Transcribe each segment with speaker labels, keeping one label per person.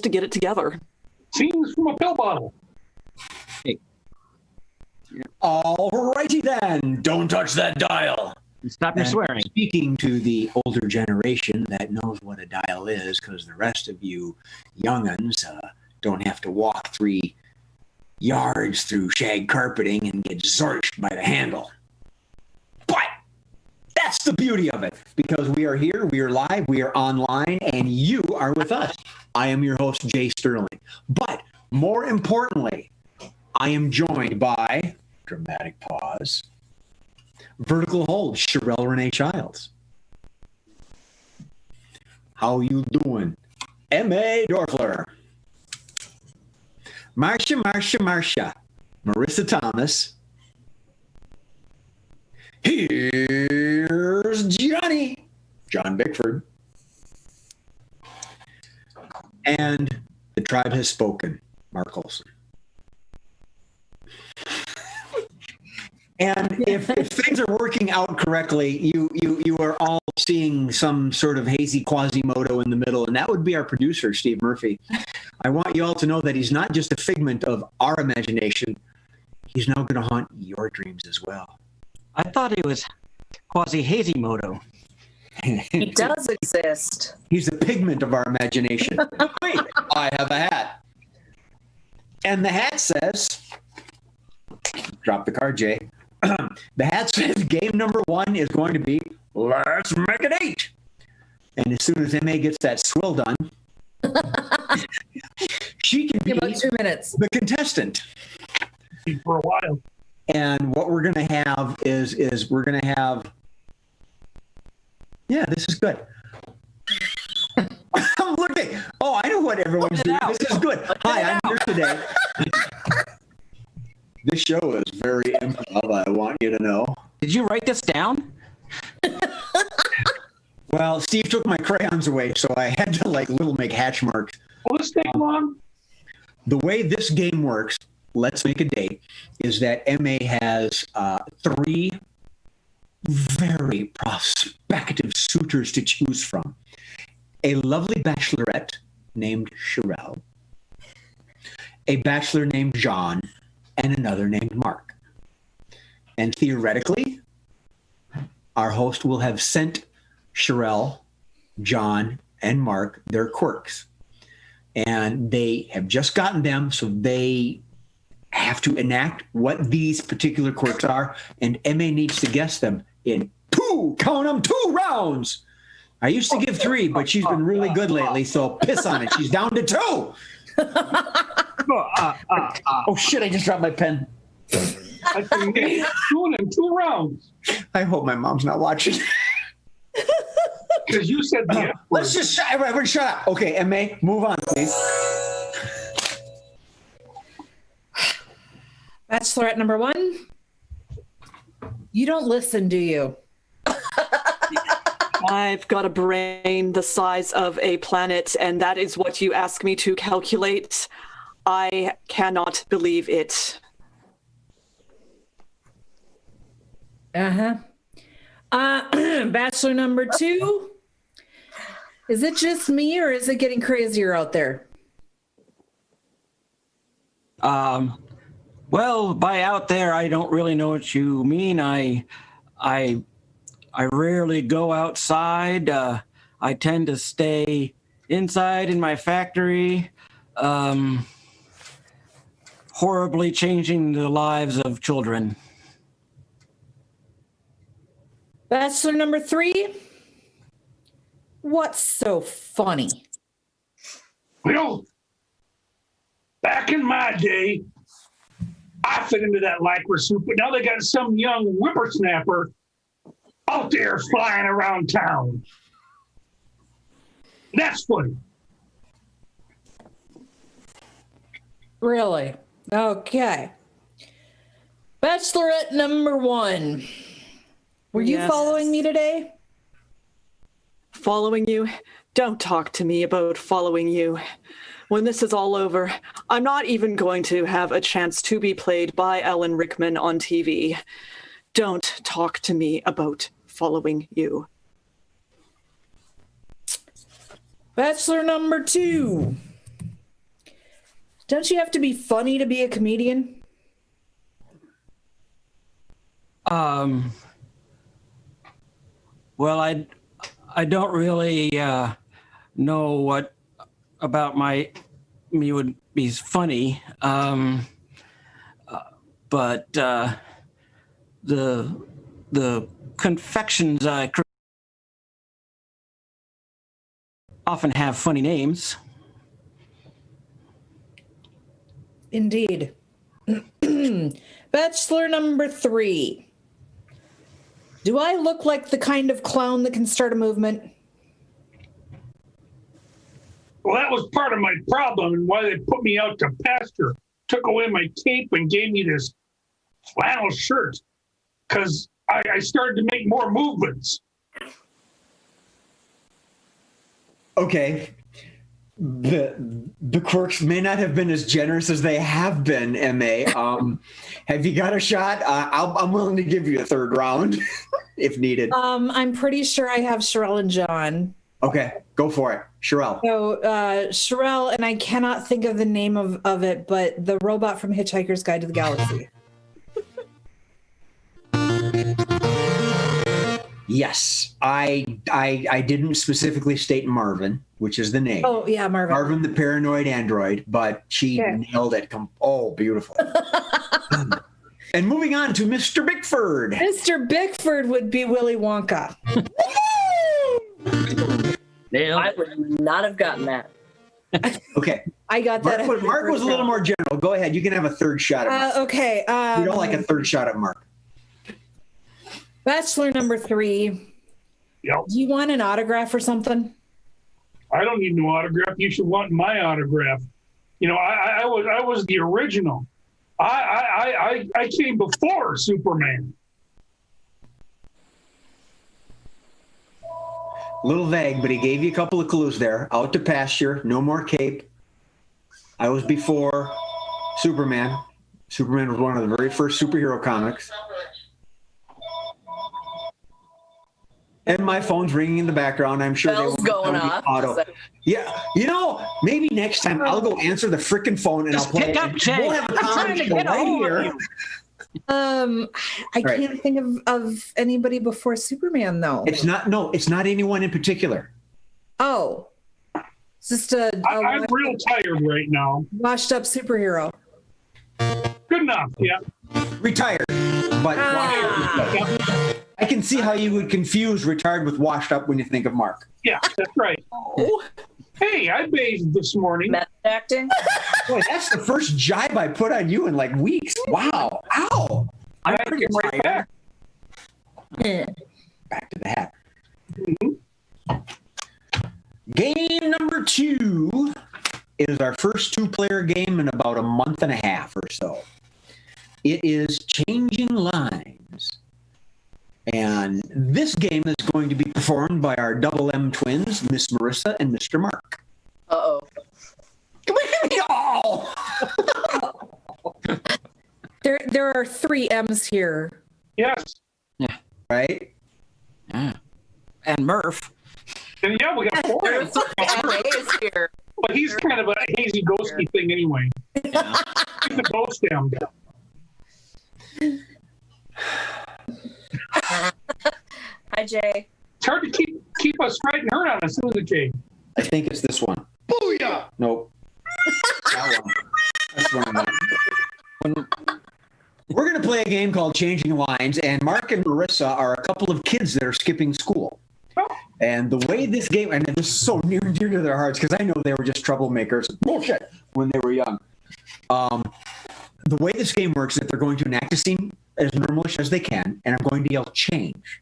Speaker 1: to get it together.
Speaker 2: Scenes from a pill bottle.
Speaker 3: Hey.
Speaker 4: All righty then. Don't touch that dial.
Speaker 3: Stop your swearing.
Speaker 4: Speaking to the older generation that knows what a dial is, because the rest of you young'uns don't have to walk 3 yards through shag carpeting and get zorched by the handle. But that's the beauty of it, because we are here, we are live, we are online, and you are with us. I am your host, Jay Sterling. But more importantly, I am joined by, dramatic pause, vertical hold, Sherelle Renee Childs. How you doing? M.A. Dorfler. Marcia. Marissa Thomas. Here's Johnny. John Bickford. And the tribe has spoken. Mark Olson. And if things are working out correctly, you are all seeing some sort of hazy Quasimodo in the middle, and that would be our producer, Steve Murphy. I want you all to know that he's not just a figment of our imagination. He's now going to haunt your dreams as well.
Speaker 3: I thought he was quasi-hazy-moto.
Speaker 5: He does exist.
Speaker 4: He's a pigment of our imagination. Wait, I have a hat. And the hat says, drop the card, Jay. The hat says game number 1 is going to be let's make it 8. And as soon as MA gets that swill done, she can be
Speaker 5: about 2 minutes.
Speaker 4: The contestant.
Speaker 2: For a while.
Speaker 4: And what we're going to have is we're going to have, yeah, this is good. I'm looking. Oh, I know what everyone's doing. This is good. Hi, I'm here today. This show is very improv, I want you to know.
Speaker 3: Did you write this down?
Speaker 4: Well, Steve took my crayons away, so I had to little make hatch marks.
Speaker 2: Will this take long?
Speaker 4: The way this game works, let's make a date, is that MA has 3 very prospective suitors to choose from. A lovely bachelorette named Sherelle, a bachelor named John, and another named Mark. And theoretically, our host will have sent Sherelle, John, and Mark their quirks. And they have just gotten them, so they have to enact what these particular quirks are, and MA needs to guess them in 2 rounds. I used to give 3, but she's been really good lately, so piss on it. She's down to 2. Oh shit, I just dropped my pen.
Speaker 2: I can get 2 in 2 rounds.
Speaker 4: I hope my mom's not watching.
Speaker 2: Because you said the F word.
Speaker 4: Let's just everybody shut up. Okay, MA, move on, please.
Speaker 5: Bachelorette number 1. You don't listen, do you?
Speaker 1: I've got a brain the size of a planet, and that is what you ask me to calculate. I cannot believe it.
Speaker 5: Bachelor number 2. Is it just me, or is it getting crazier out there?
Speaker 3: Well, by out there, I don't really know what you mean. I rarely go outside. I tend to stay inside in my factory, horribly changing the lives of children.
Speaker 5: Bachelor number 3. What's so funny?
Speaker 2: Well, back in my day, I fit into that lycra suit, but now they got some young whippersnapper out there flying around town. That's funny.
Speaker 5: Really? Okay. Bachelorette number 1. Were you
Speaker 1: Yes.
Speaker 5: following me today?
Speaker 1: Following you? Don't talk to me about following you. When this is all over, I'm not even going to have a chance to be played by Alan Rickman on TV. Don't talk to me about following you.
Speaker 5: Bachelor number 2. Don't you have to be funny to be a comedian?
Speaker 3: Well, I don't really know what about me would be funny. But the confections I create often have funny names.
Speaker 5: Indeed. Bachelor number 3. Do I look like the kind of clown that can start a movement?
Speaker 2: Well, that was part of my problem and why they put me out to pasture. Took away my cape and gave me this flannel shirt because I started to make more movements.
Speaker 4: Okay. The quirks may not have been as generous as they have been, MA. Have you got a shot? I'm willing to give you a third round if needed.
Speaker 5: I'm pretty sure I have Sherelle and John.
Speaker 4: Okay, go for it. Sherelle.
Speaker 5: So Sherelle, and I cannot think of the name of it, but the robot from Hitchhiker's Guide to the Galaxy.
Speaker 4: Yes, I didn't specifically state Marvin, which is the name.
Speaker 5: Oh, yeah, Marvin.
Speaker 4: Marvin the paranoid android, but she nailed it. Oh, beautiful. And moving on to Mr. Bickford.
Speaker 5: Mr. Bickford would be Willy Wonka.
Speaker 6: I would not have gotten that.
Speaker 4: Okay.
Speaker 5: I got that.
Speaker 4: Mark was a little more general. Go ahead. You can have a third shot at Mark.
Speaker 5: Okay.
Speaker 4: We don't like a third shot at Mark.
Speaker 5: Bachelor number 3.
Speaker 2: Yep.
Speaker 5: Do you want an autograph or something?
Speaker 2: I don't need no autograph. You should want my autograph. You know, I was the original. I came before Superman.
Speaker 4: A little vague, but he gave you a couple of clues there. Out to pasture, no more cape. I was before Superman. Superman was one of the very first superhero comics. And my phone's ringing in the background. I'm sure
Speaker 6: Bell's going off.
Speaker 4: Auto. Yeah, you know, maybe next time I'll go answer the frickin' phone and I'll play
Speaker 3: pick
Speaker 4: it.
Speaker 3: up, Jay.
Speaker 4: We'll have a
Speaker 3: I'm trying to
Speaker 4: conversation
Speaker 3: get
Speaker 4: right
Speaker 3: hold of
Speaker 4: here.
Speaker 3: you.
Speaker 5: I can't think of anybody before Superman, though.
Speaker 4: It's not anyone in particular.
Speaker 5: Oh. It's just
Speaker 2: I'm real tired right now.
Speaker 5: washed up superhero.
Speaker 2: Good enough. Yeah.
Speaker 4: Retired, but I can see how you would confuse retired with washed up when you think of Mark.
Speaker 2: Yeah, that's right. Hey, I bathed this morning.
Speaker 6: Method acting?
Speaker 4: Boy, that's the first jibe I put on you in like weeks. Wow. Ow. I'm
Speaker 2: I
Speaker 4: pretty
Speaker 2: came right
Speaker 4: tired.
Speaker 2: back.
Speaker 4: Back to the hat.
Speaker 2: Mhm.
Speaker 4: Game number 2 is our first 2-player game in about a month and a half or so. It is Changing Lines. And this game is going to be performed by our double M twins, Miss Marissa and Mr. Mark.
Speaker 6: Uh-oh.
Speaker 4: Come here, y'all!
Speaker 5: There are 3 M's here.
Speaker 2: Yes.
Speaker 4: Right?
Speaker 3: Yeah. And Murph.
Speaker 2: And yeah, we got 4.
Speaker 6: There's MA is here.
Speaker 2: But he's kind of a hazy, ghosty thing anyway. He's the ghost down guy.
Speaker 6: Hi, Jay.
Speaker 2: It's hard to keep us right and hurt on us, isn't it, Jay?
Speaker 4: I think it's this one. Booyah! Nope. That one. That's the one. We're going to play a game called Changing Lines, and Mark and Marissa are a couple of kids that are skipping school. And the way this game, and this is so near and dear to their hearts because I know they were just troublemakers, bullshit, when they were young. The way this game works is that they're going to enact a scene as normalish as they can, and I'm going to yell change.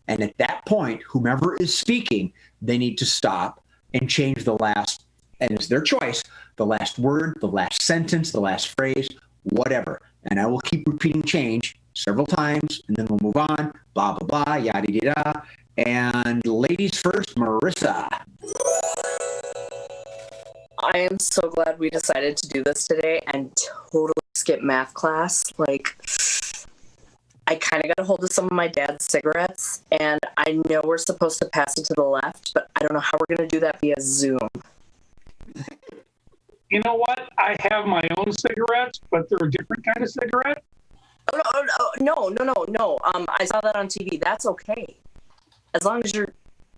Speaker 4: And at that point, whomever is speaking, they need to stop and change the last, and it's their choice, the last word, the last sentence, the last phrase, whatever. And I will keep repeating change several times, and then we'll move on, blah, blah, blah, yada, yada. And ladies first, Marissa.
Speaker 6: I am so glad we decided to do this today and totally skip math class. Like, I kind of got a hold of some of my dad's cigarettes, and I know we're supposed to pass it to the left, but I don't know how we're going to do that via Zoom.
Speaker 2: You know what? I have my own cigarettes, but they're a different kind of cigarette.
Speaker 6: No. I saw that on TV. That's okay. As long as you're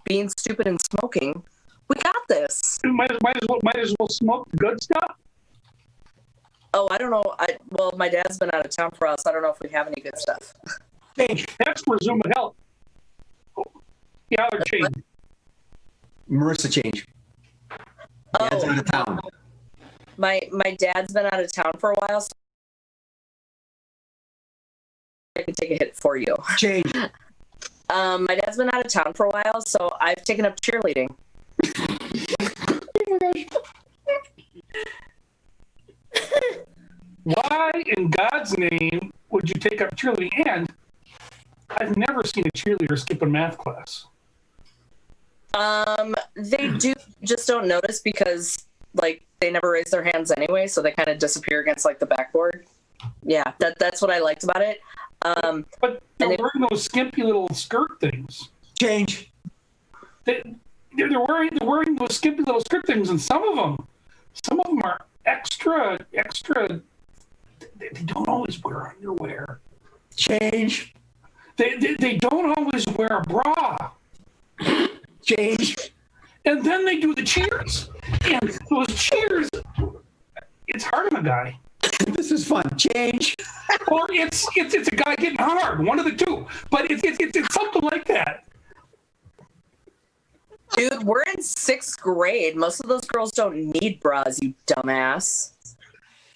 Speaker 6: being stupid and smoking, we got this.
Speaker 2: Might as well smoke the good stuff.
Speaker 6: Oh, I don't know. Well, my dad's been out of town for us. I don't know if we have any good stuff.
Speaker 2: Change. That's where Zoom would help. Oh, yeah, other change.
Speaker 4: Marissa, change. Dad's out of town.
Speaker 6: My dad's been out of town for a while, so I can take a hit for you.
Speaker 4: Change.
Speaker 6: My dad's been out of town for a while, so I've taken up cheerleading.
Speaker 2: Why in God's name would you take up cheerleading? And I've never seen a cheerleader skip a math class.
Speaker 6: They do, just don't notice because, like, they never raise their hands anyway, so they kind of disappear against, like, the backboard. Yeah, that's what I liked about it.
Speaker 2: But they're wearing those skimpy little skirt things.
Speaker 4: Change.
Speaker 2: They're wearing those skimpy little skirt things, and some of them are extra. They don't always wear underwear.
Speaker 4: Change.
Speaker 2: They don't always wear a bra.
Speaker 4: Change.
Speaker 2: And then they do the cheers. And those cheers, it's hard on a guy.
Speaker 4: This is fun. Change.
Speaker 2: Or it's a guy getting hard. One of the two. But it's something like that.
Speaker 6: Dude, we're in 6th grade. Most of those girls don't need bras, you dumbass.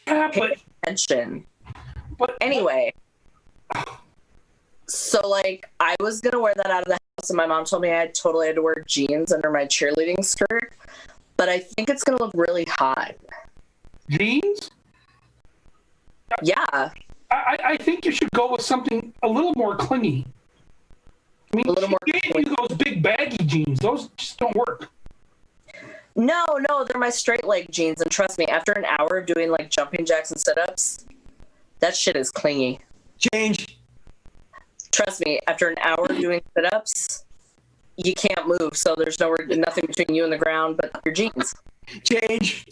Speaker 2: Yeah,
Speaker 6: Pay attention. But anyway. So, like, I was going to wear that out of the house, and my mom told me I totally had to wear jeans under my cheerleading skirt. But I think it's going to look really hot.
Speaker 2: Jeans?
Speaker 6: Yeah.
Speaker 2: I think you should go with something a little more clingy. I mean, she gave you those big baggy jeans. Those just don't work.
Speaker 6: No, they're my straight leg jeans. And trust me, after an hour of doing, like, jumping jacks and sit-ups, that shit is clingy.
Speaker 4: Change.
Speaker 6: Trust me, after an hour of doing sit-ups, you can't move. So there's nothing between you and the ground but your jeans.
Speaker 4: Change.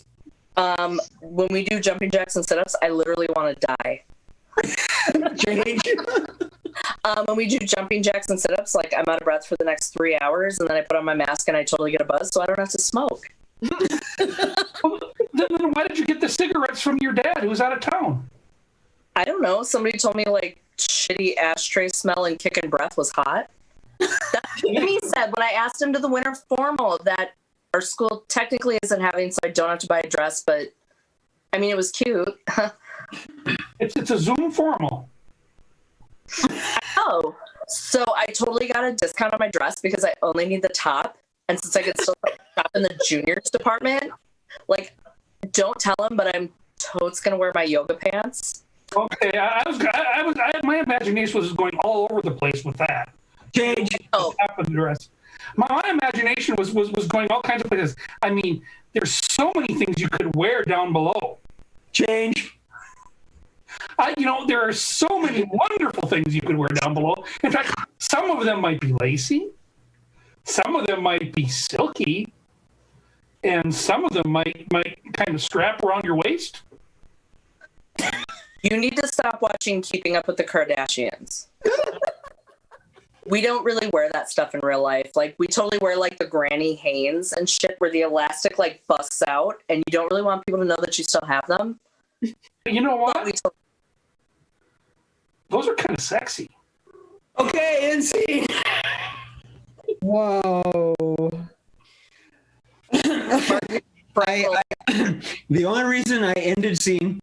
Speaker 6: When we do jumping jacks and sit-ups, I literally want to die.
Speaker 4: Change.
Speaker 6: When we do jumping jacks and sit-ups, like, I'm out of breath for the next 3 hours, and then I put on my mask and I totally get a buzz, so I don't have to smoke.
Speaker 2: Well, then why did you get the cigarettes from your dad who was out of town?
Speaker 6: I don't know. Somebody told me, like, shitty ashtray smell and kicking breath was hot. That's what he said when I asked him to the winter formal that our school technically isn't having, so I don't have to buy a dress, but, I mean, it was cute.
Speaker 2: It's a Zoom formal.
Speaker 6: Oh, so I totally got a discount on my dress because I only need the top. And since I could still shop in the juniors department, like, don't tell him, but I'm totes gonna wear my yoga pants.
Speaker 2: Okay, my imagination was going all over the place with that.
Speaker 4: Change.
Speaker 6: Oh,
Speaker 2: Half of the dress. My imagination was going all kinds of places. I mean, there's so many things you could wear down below.
Speaker 4: Change.
Speaker 2: There are so many wonderful things you could wear down below. In fact, some of them might be lacy, some of them might be silky, and some of them might kind of strap around your waist.
Speaker 6: you need to stop watching Keeping Up with the Kardashians. We don't really wear that stuff in real life. Like, we totally wear, like, the Granny Hanes and shit where the elastic, like, busts out, and you don't really want people to know that you still have them.
Speaker 2: You know what? Those are kind of sexy.
Speaker 4: Okay, NC.
Speaker 5: Whoa.
Speaker 4: The only reason I ended scene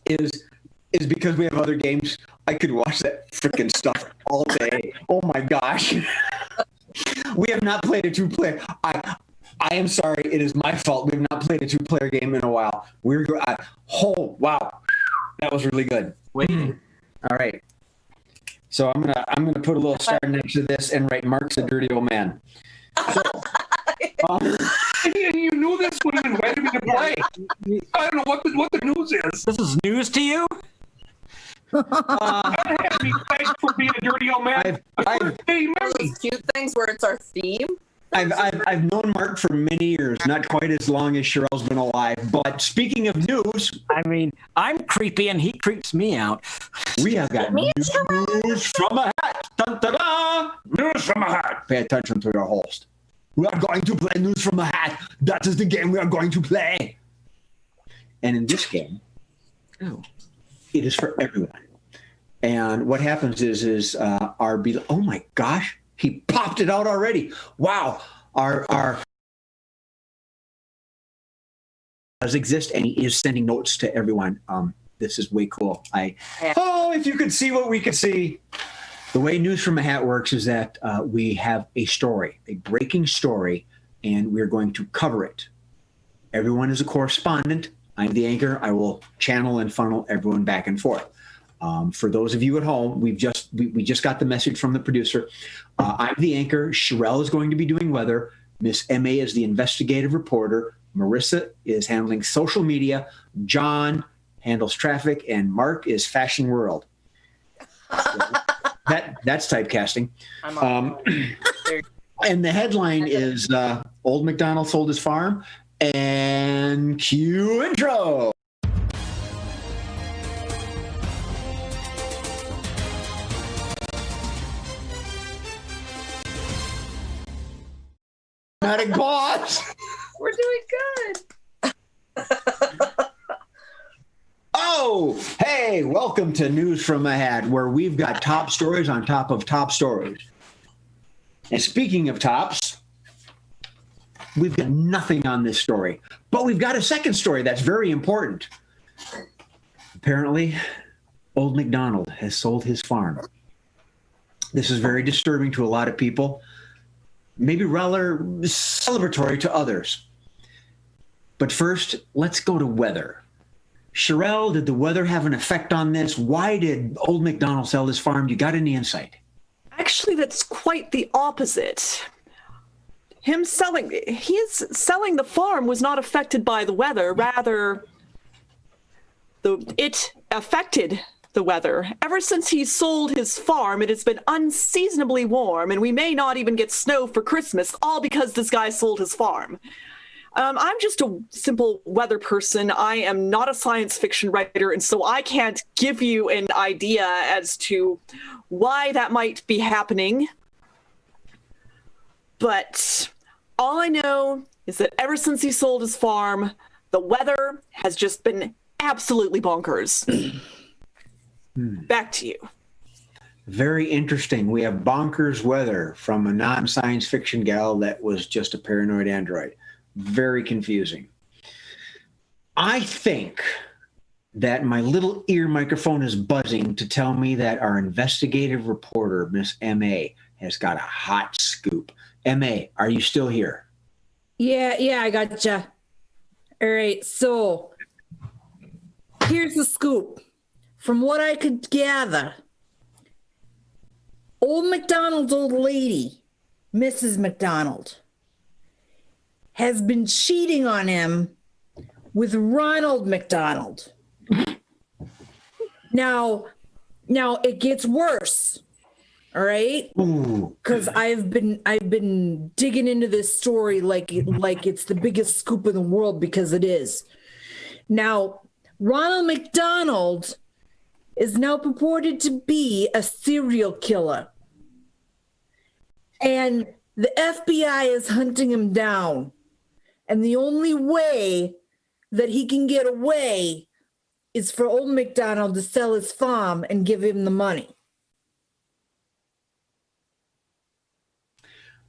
Speaker 4: is because we have other games. I could watch that freaking stuff all day. Oh my gosh. We have not played a two-player. I am sorry. It is my fault. We have not played a two-player game in a while. Wow. That was really good.
Speaker 3: Waiting.
Speaker 4: All right. So I'm gonna put a little star next to this and write Mark's a dirty old man. So,
Speaker 2: and you knew this when you invited me to play. I don't know what the news is.
Speaker 3: This is news to you?
Speaker 2: I don't have to be thanked for being a dirty old man.
Speaker 6: Those cute things where it's our theme.
Speaker 4: I've known Mark for many years, not quite as long as Sherelle's been alive. But speaking of news,
Speaker 3: I mean, I'm creepy and he creeps me out.
Speaker 4: we have got news from a hat. Dun, da, da. News from a hat. Pay attention to your host. We are going to play news from a hat. That is the game we are going to play. And in this game, it is for everyone. And what happens is oh my gosh, he popped it out already. Wow. Our does exist, and he is sending notes to everyone. This is way cool. If you could see what we could see. The way News from a Hat works is that we have a story, a breaking story, and we're going to cover it. Everyone is a correspondent. I'm the anchor. I will channel and funnel everyone back and forth. For those of you at home, we just got the message from the producer. I'm the anchor. Sherelle is going to be doing weather. Miss M.A. is the investigative reporter. Marissa is handling social media. John handles traffic, and Mark is fashion world. So that's typecasting. And the headline is Old MacDonald Sold His Farm, and cue intro. Dramatic pause.
Speaker 6: We're doing good.
Speaker 4: Oh, hey, welcome to News from a Hat, where we've got top stories on top of top stories. And speaking of tops, we've got nothing on this story, but we've got a second story that's very important. Apparently, Old MacDonald has sold his farm. This is very disturbing to a lot of people, maybe rather celebratory to others. But first, let's go to weather. Sherelle, did the weather have an effect on this? Why did Old MacDonald sell his farm? You got any insight?
Speaker 1: Actually, that's quite the opposite. His selling the farm was not affected by the weather. Rather, it affected the weather. Ever since he sold his farm, it has been unseasonably warm, and we may not even get snow for Christmas, all because this guy sold his farm. I'm just a simple weather person. I am not a science fiction writer, and so I can't give you an idea as to why that might be happening. But all I know is that ever since he sold his farm, the weather has just been absolutely bonkers. Back to you.
Speaker 4: Very interesting. We have bonkers weather from a non-science fiction gal that was just a paranoid android. Very confusing. I think that my little ear microphone is buzzing to tell me that our investigative reporter, Miss M.A., has got a hot scoop. M.A., are you still here?
Speaker 5: Yeah, I gotcha. All right, so here's the scoop. From what I could gather, Old MacDonald's old lady, Mrs. MacDonald, has been cheating on him with Ronald MacDonald. Now it gets worse. All right? Because I've been digging into this story like it's the biggest scoop in the world, because it is. Now, Ronald MacDonald is now purported to be a serial killer. And the FBI is hunting him down. And the only way that he can get away is for Old MacDonald to sell his farm and give him the money.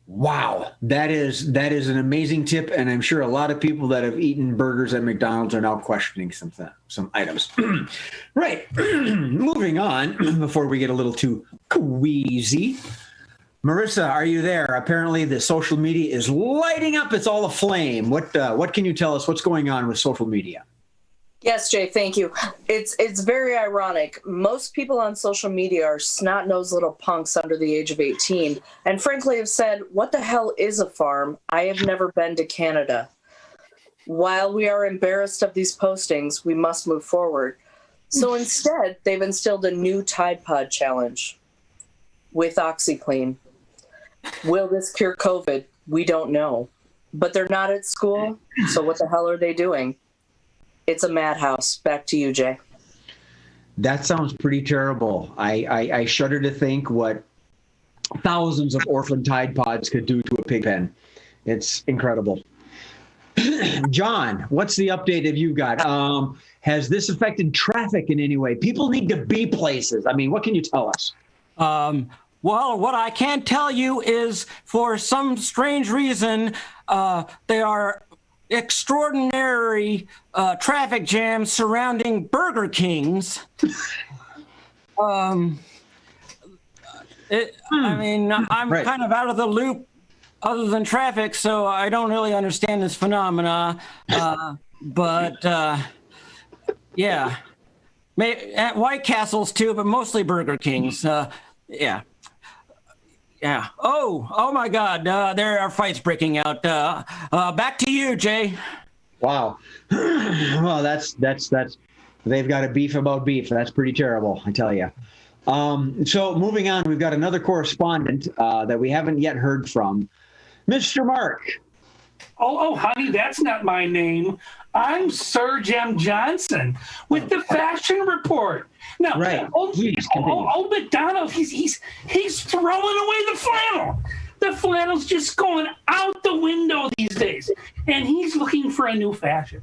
Speaker 4: Wow, that is an amazing tip, and I'm sure a lot of people that have eaten burgers at McDonald's are now questioning some items. Right, moving on before we get a little too queasy. Marissa, are you there? Apparently the social media is lighting up. It's all aflame. What can you tell us? What's going on with social media?
Speaker 6: Yes, Jay, thank you. It's very ironic. Most people on social media are snot-nosed little punks under the age of 18, and frankly have said, what the hell is a farm? I have never been to Canada. While we are embarrassed of these postings, we must move forward. So instead, they've instilled a new Tide Pod challenge with OxyClean. Will this cure COVID? We don't know. But they're not at school, so what the hell are they doing? It's a madhouse. Back to you, Jay.
Speaker 4: That sounds pretty terrible. I shudder to think what thousands of orphan Tide Pods could do to a pig pen. It's incredible. John, what's the update have you got? Has this affected traffic in any way? People need to be places. I mean, what can you tell us?
Speaker 3: Well, what I can tell you is, for some strange reason, there are extraordinary traffic jams surrounding Burger Kings. I mean, I'm
Speaker 4: Right.
Speaker 3: kind of out of the loop other than traffic, so I don't really understand this phenomena. But yeah, at White Castles too, but mostly Burger Kings. Yeah. Yeah. Oh my God. There are fights breaking out. Back to you, Jay.
Speaker 4: Wow. Well, that's they've got a beef about beef. That's pretty terrible, I tell you. So moving on, we've got another correspondent that we haven't yet heard from, Mr. Mark.
Speaker 2: Oh, honey, that's not my name. I'm Sir Jem Johnson with the Fashion Report. Now,
Speaker 4: Right.
Speaker 2: old McDonald, he's throwing away the flannel. The flannel's just going out the window these days, and he's looking for a new fashion.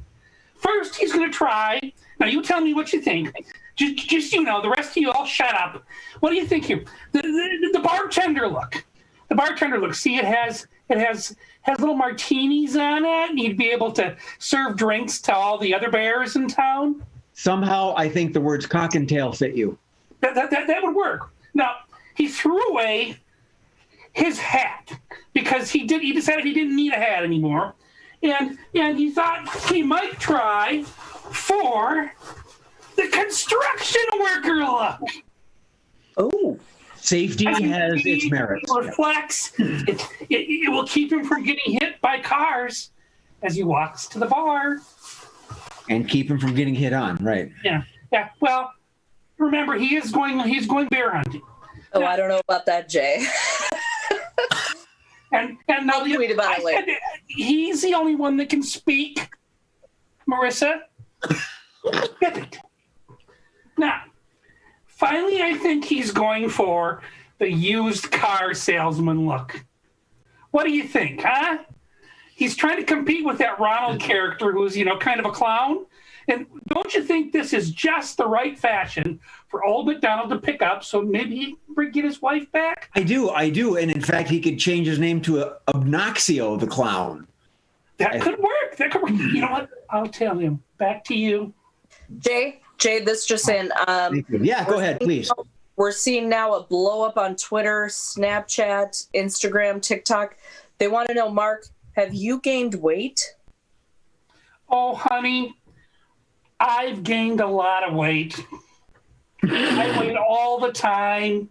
Speaker 2: First, he's going to try. Now, you tell me what you think. Just the rest of you all shut up. What do you think here? The bartender look. The bartender look. See, it has little martinis on it, and you'd be able to serve drinks to all the other bears in town.
Speaker 4: Somehow, I think the words cock and tail fit you.
Speaker 2: That would work. Now, he threw away his hat because he decided he didn't need a hat anymore, and he thought he might try for the construction worker look.
Speaker 6: Oh.
Speaker 4: Safety has its merits.
Speaker 2: It reflects. It will keep him from getting hit by cars as he walks to the bar.
Speaker 4: And keep him from getting hit on, right?
Speaker 2: Yeah. Well, remember, he's going bear hunting.
Speaker 6: Oh, now, I don't know about that, Jay.
Speaker 2: and now
Speaker 6: I'll tweet about it later.
Speaker 2: He's the only one that can speak, Marissa. Get it. Now, finally, I think he's going for the used car salesman look. What do you think, huh? He's trying to compete with that Ronald character who's, kind of a clown. And don't you think this is just the right fashion for old McDonald to pick up so maybe he can get his wife back?
Speaker 4: I do. And in fact, he could change his name to Obnoxio the Clown.
Speaker 2: That could work. You know what? I'll tell him. Back to you.
Speaker 6: Jay, this just in.
Speaker 4: Yeah, go ahead, please.
Speaker 6: We're seeing now a blow up on Twitter, Snapchat, Instagram, TikTok. They want to know, Mark, have you gained weight?
Speaker 2: Oh, honey, I've gained a lot of weight. I wait all the time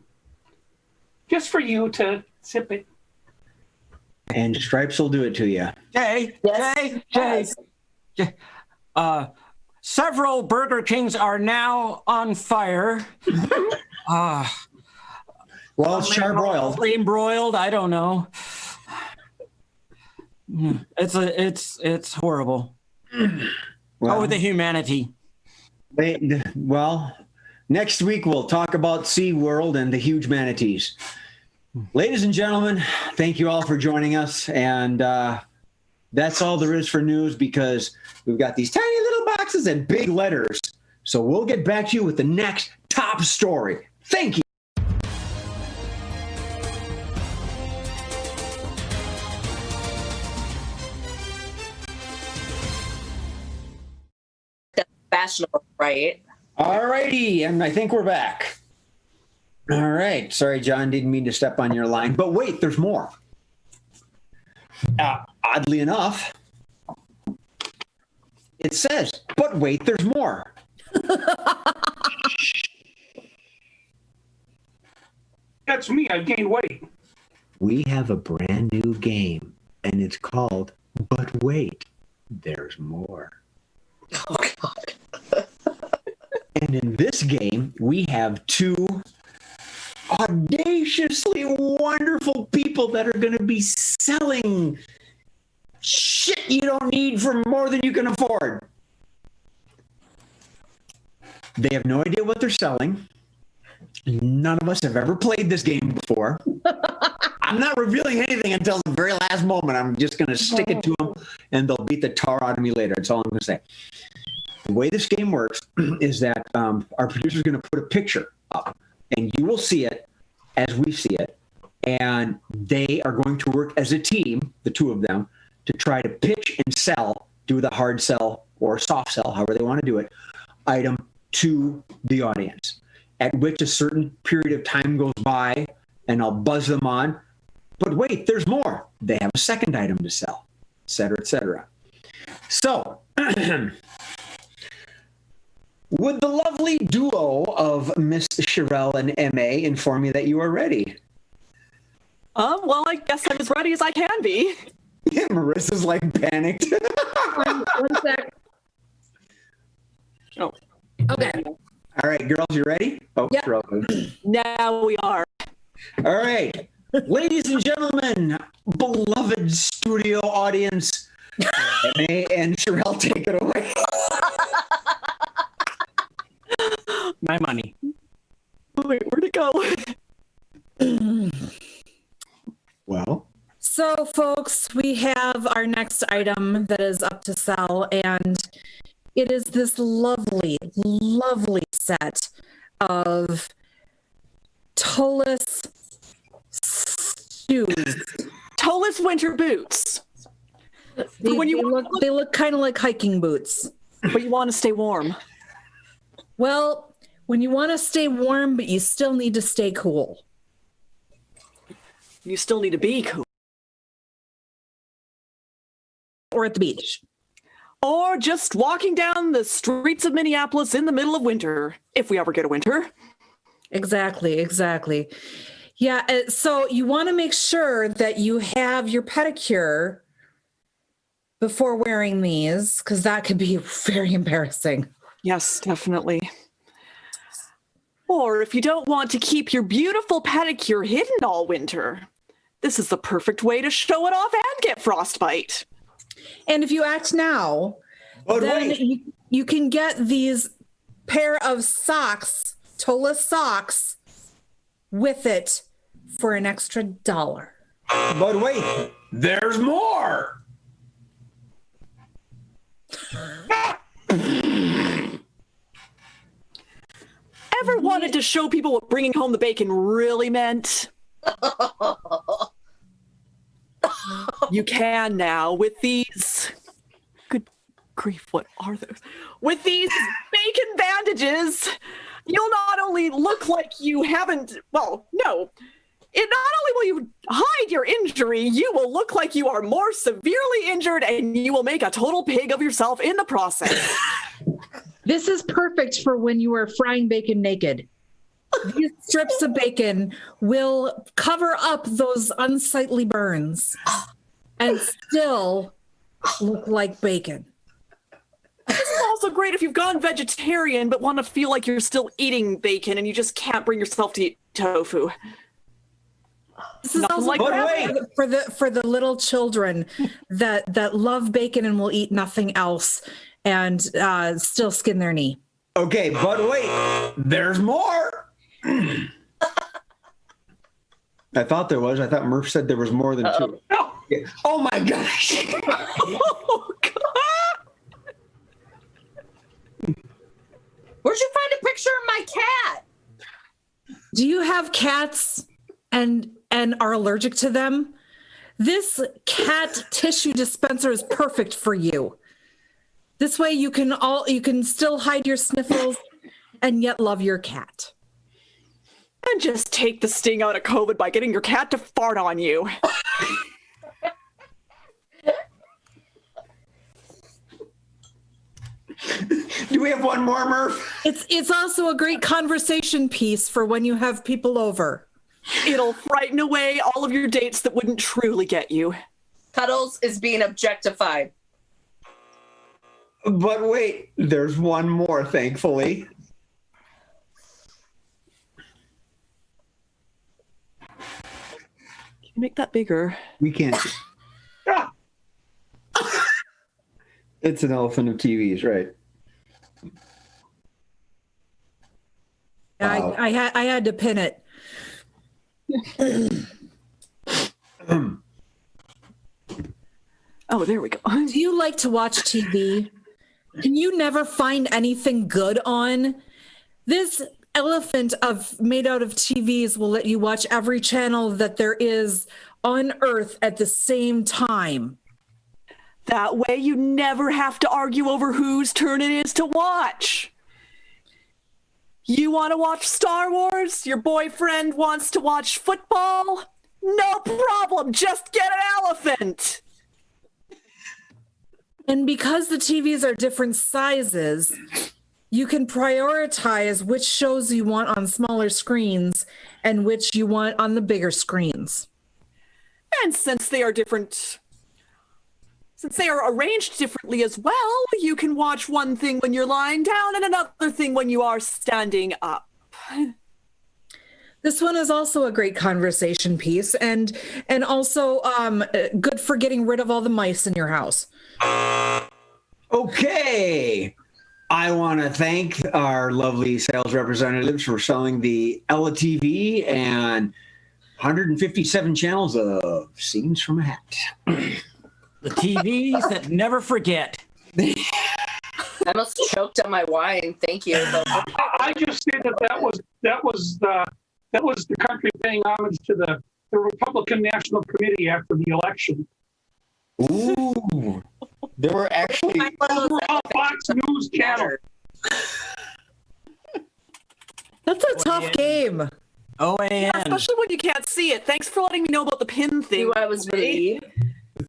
Speaker 2: just for you to sip it.
Speaker 4: And Stripes will do it to you.
Speaker 3: Jay. Several Burger Kings are now on fire.
Speaker 4: Well, it's charbroiled.
Speaker 3: Flame broiled. I don't know. It's horrible.
Speaker 4: Well,
Speaker 3: The humanity.
Speaker 4: Well, next week we'll talk about SeaWorld and the huge manatees. Ladies and gentlemen, thank you all for joining us. And that's all there is for news because we've got these tiny little boxes and big letters. So we'll get back to you with the next top story. Thank you.
Speaker 6: Fashionable, right?
Speaker 4: All righty. And I think we're back. All right. Sorry, John, didn't mean to step on your line. But wait, there's more. Oddly enough, it says, but wait, there's more.
Speaker 2: That's me. I've gained weight.
Speaker 4: We have a brand new game, and it's called But Wait, There's More.
Speaker 6: Oh, God.
Speaker 4: And in this game, we have two audaciously wonderful people that are going to be selling shit you don't need for more than you can afford. They have no idea what they're selling. None of us have ever played this game before. I'm not revealing anything until the very last moment. I'm just going to stick it to them, and they'll beat the tar out of me later. That's all I'm going to say. The way this game works is that our producer is going to put a picture up, and you will see it as we see it. And they are going to work as a team, the two of them, to try to pitch and sell, do the hard sell or soft sell, however they want to do it, item to the audience. At which a certain period of time goes by, and I'll buzz them on. But wait, there's more. They have a second item to sell, et cetera, et cetera. So, would the lovely duo of Miss Sherelle and M.A. inform me that you are ready?
Speaker 1: Well, I guess I'm as ready as I can be.
Speaker 4: Yeah, Marissa's like panicked.
Speaker 5: One sec.
Speaker 1: Oh.
Speaker 5: Okay.
Speaker 4: All right, girls, you ready? Oh,
Speaker 5: Yep.
Speaker 1: Now we are.
Speaker 4: All right. Ladies and gentlemen, beloved studio audience, M.A. and Sherelle, take it away.
Speaker 3: My money.
Speaker 1: Wait, where'd it go?
Speaker 4: Well,
Speaker 5: So, folks, we have our next item that is up to sell, and it is this lovely, lovely set of toeless shoes.
Speaker 1: Toeless winter boots.
Speaker 5: They,
Speaker 1: when you
Speaker 5: they look kind of like hiking boots.
Speaker 1: But you want to stay warm.
Speaker 5: Well, when you want to stay warm, but you still need to stay cool.
Speaker 1: You still need to be cool.
Speaker 5: Or at the beach.
Speaker 1: Or just walking down the streets of Minneapolis in the middle of winter, if we ever get a winter.
Speaker 5: Exactly, exactly. Yeah, so you want to make sure that you have your pedicure before wearing these, because that could be very embarrassing.
Speaker 1: Yes, definitely. Or if you don't want to keep your beautiful pedicure hidden all winter, this is the perfect way to show it off and get frostbite.
Speaker 5: And if you act now,
Speaker 4: but
Speaker 5: then
Speaker 4: wait.
Speaker 5: you can get these pair of socks, toeless socks, with it for an extra $1.
Speaker 4: But wait, there's more.
Speaker 1: Ever wanted to show people what bringing home the bacon really meant? You can now with these. Good grief, what are those? With these bacon bandages, you'll not only look like you haven't, well, no. Not only will you hide your injury, you will look like you are more severely injured, and you will make a total pig of yourself in the process.
Speaker 5: This is perfect for when you are frying bacon naked. These strips of bacon will cover up those unsightly burns and still look like bacon.
Speaker 1: This is also great if you've gone vegetarian but want to feel like you're still eating bacon and you just can't bring yourself to eat tofu.
Speaker 5: This is
Speaker 1: Nothing
Speaker 5: also
Speaker 1: like that.
Speaker 5: for the little children that love bacon and will eat nothing else and still skin their knee.
Speaker 4: Okay, but wait, there's more. I thought there was. I thought Murph said there was more than two.
Speaker 2: No.
Speaker 4: Yeah. Oh my gosh.
Speaker 1: Oh, God.
Speaker 6: Where'd you find a picture of my cat?
Speaker 5: Do you have cats and are allergic to them? This cat tissue dispenser is perfect for you. This way you can still hide your sniffles and yet love your cat.
Speaker 1: And just take the sting out of COVID by getting your cat to fart on you.
Speaker 4: Do we have one more, Murph?
Speaker 5: It's also a great conversation piece for when you have people over.
Speaker 1: It'll frighten away all of your dates that wouldn't truly get you.
Speaker 6: Cuddles is being objectified.
Speaker 4: But wait, there's one more, thankfully.
Speaker 1: Make that bigger.
Speaker 4: We can't.
Speaker 2: Ah,
Speaker 4: It's an elephant of TVs, right? Wow.
Speaker 5: I had to pin it.
Speaker 1: Oh, there we go.
Speaker 5: Do you like to watch TV? Can you never find anything good on? This elephant made out of TVs will let you watch every channel that there is on Earth at the same time.
Speaker 1: That way you never have to argue over whose turn it is to watch. You want to watch Star Wars? Your boyfriend wants to watch football? No problem. Just get an elephant.
Speaker 5: And because the TVs are different sizes, you can prioritize which shows you want on smaller screens and which you want on the bigger screens.
Speaker 1: And since they are arranged differently as well, you can watch one thing when you're lying down and another thing when you are standing up.
Speaker 5: This one is also a great conversation piece and also good for getting rid of all the mice in your house.
Speaker 4: Okay. I want to thank our lovely sales representatives for selling the Ella TV and 157 channels of Scenes from a Hat.
Speaker 3: The TVs that never forget.
Speaker 6: I must have choked on my wine. Thank you.
Speaker 2: I just say that was the country paying homage to the Republican National Committee after the election.
Speaker 7: Ooh. There were actually
Speaker 2: Overall Fox News channel.
Speaker 5: That's a tough game.
Speaker 3: OAN.
Speaker 1: Yeah, especially when you can't see it. Thanks for letting me know about the pin thing.
Speaker 6: Who I was with.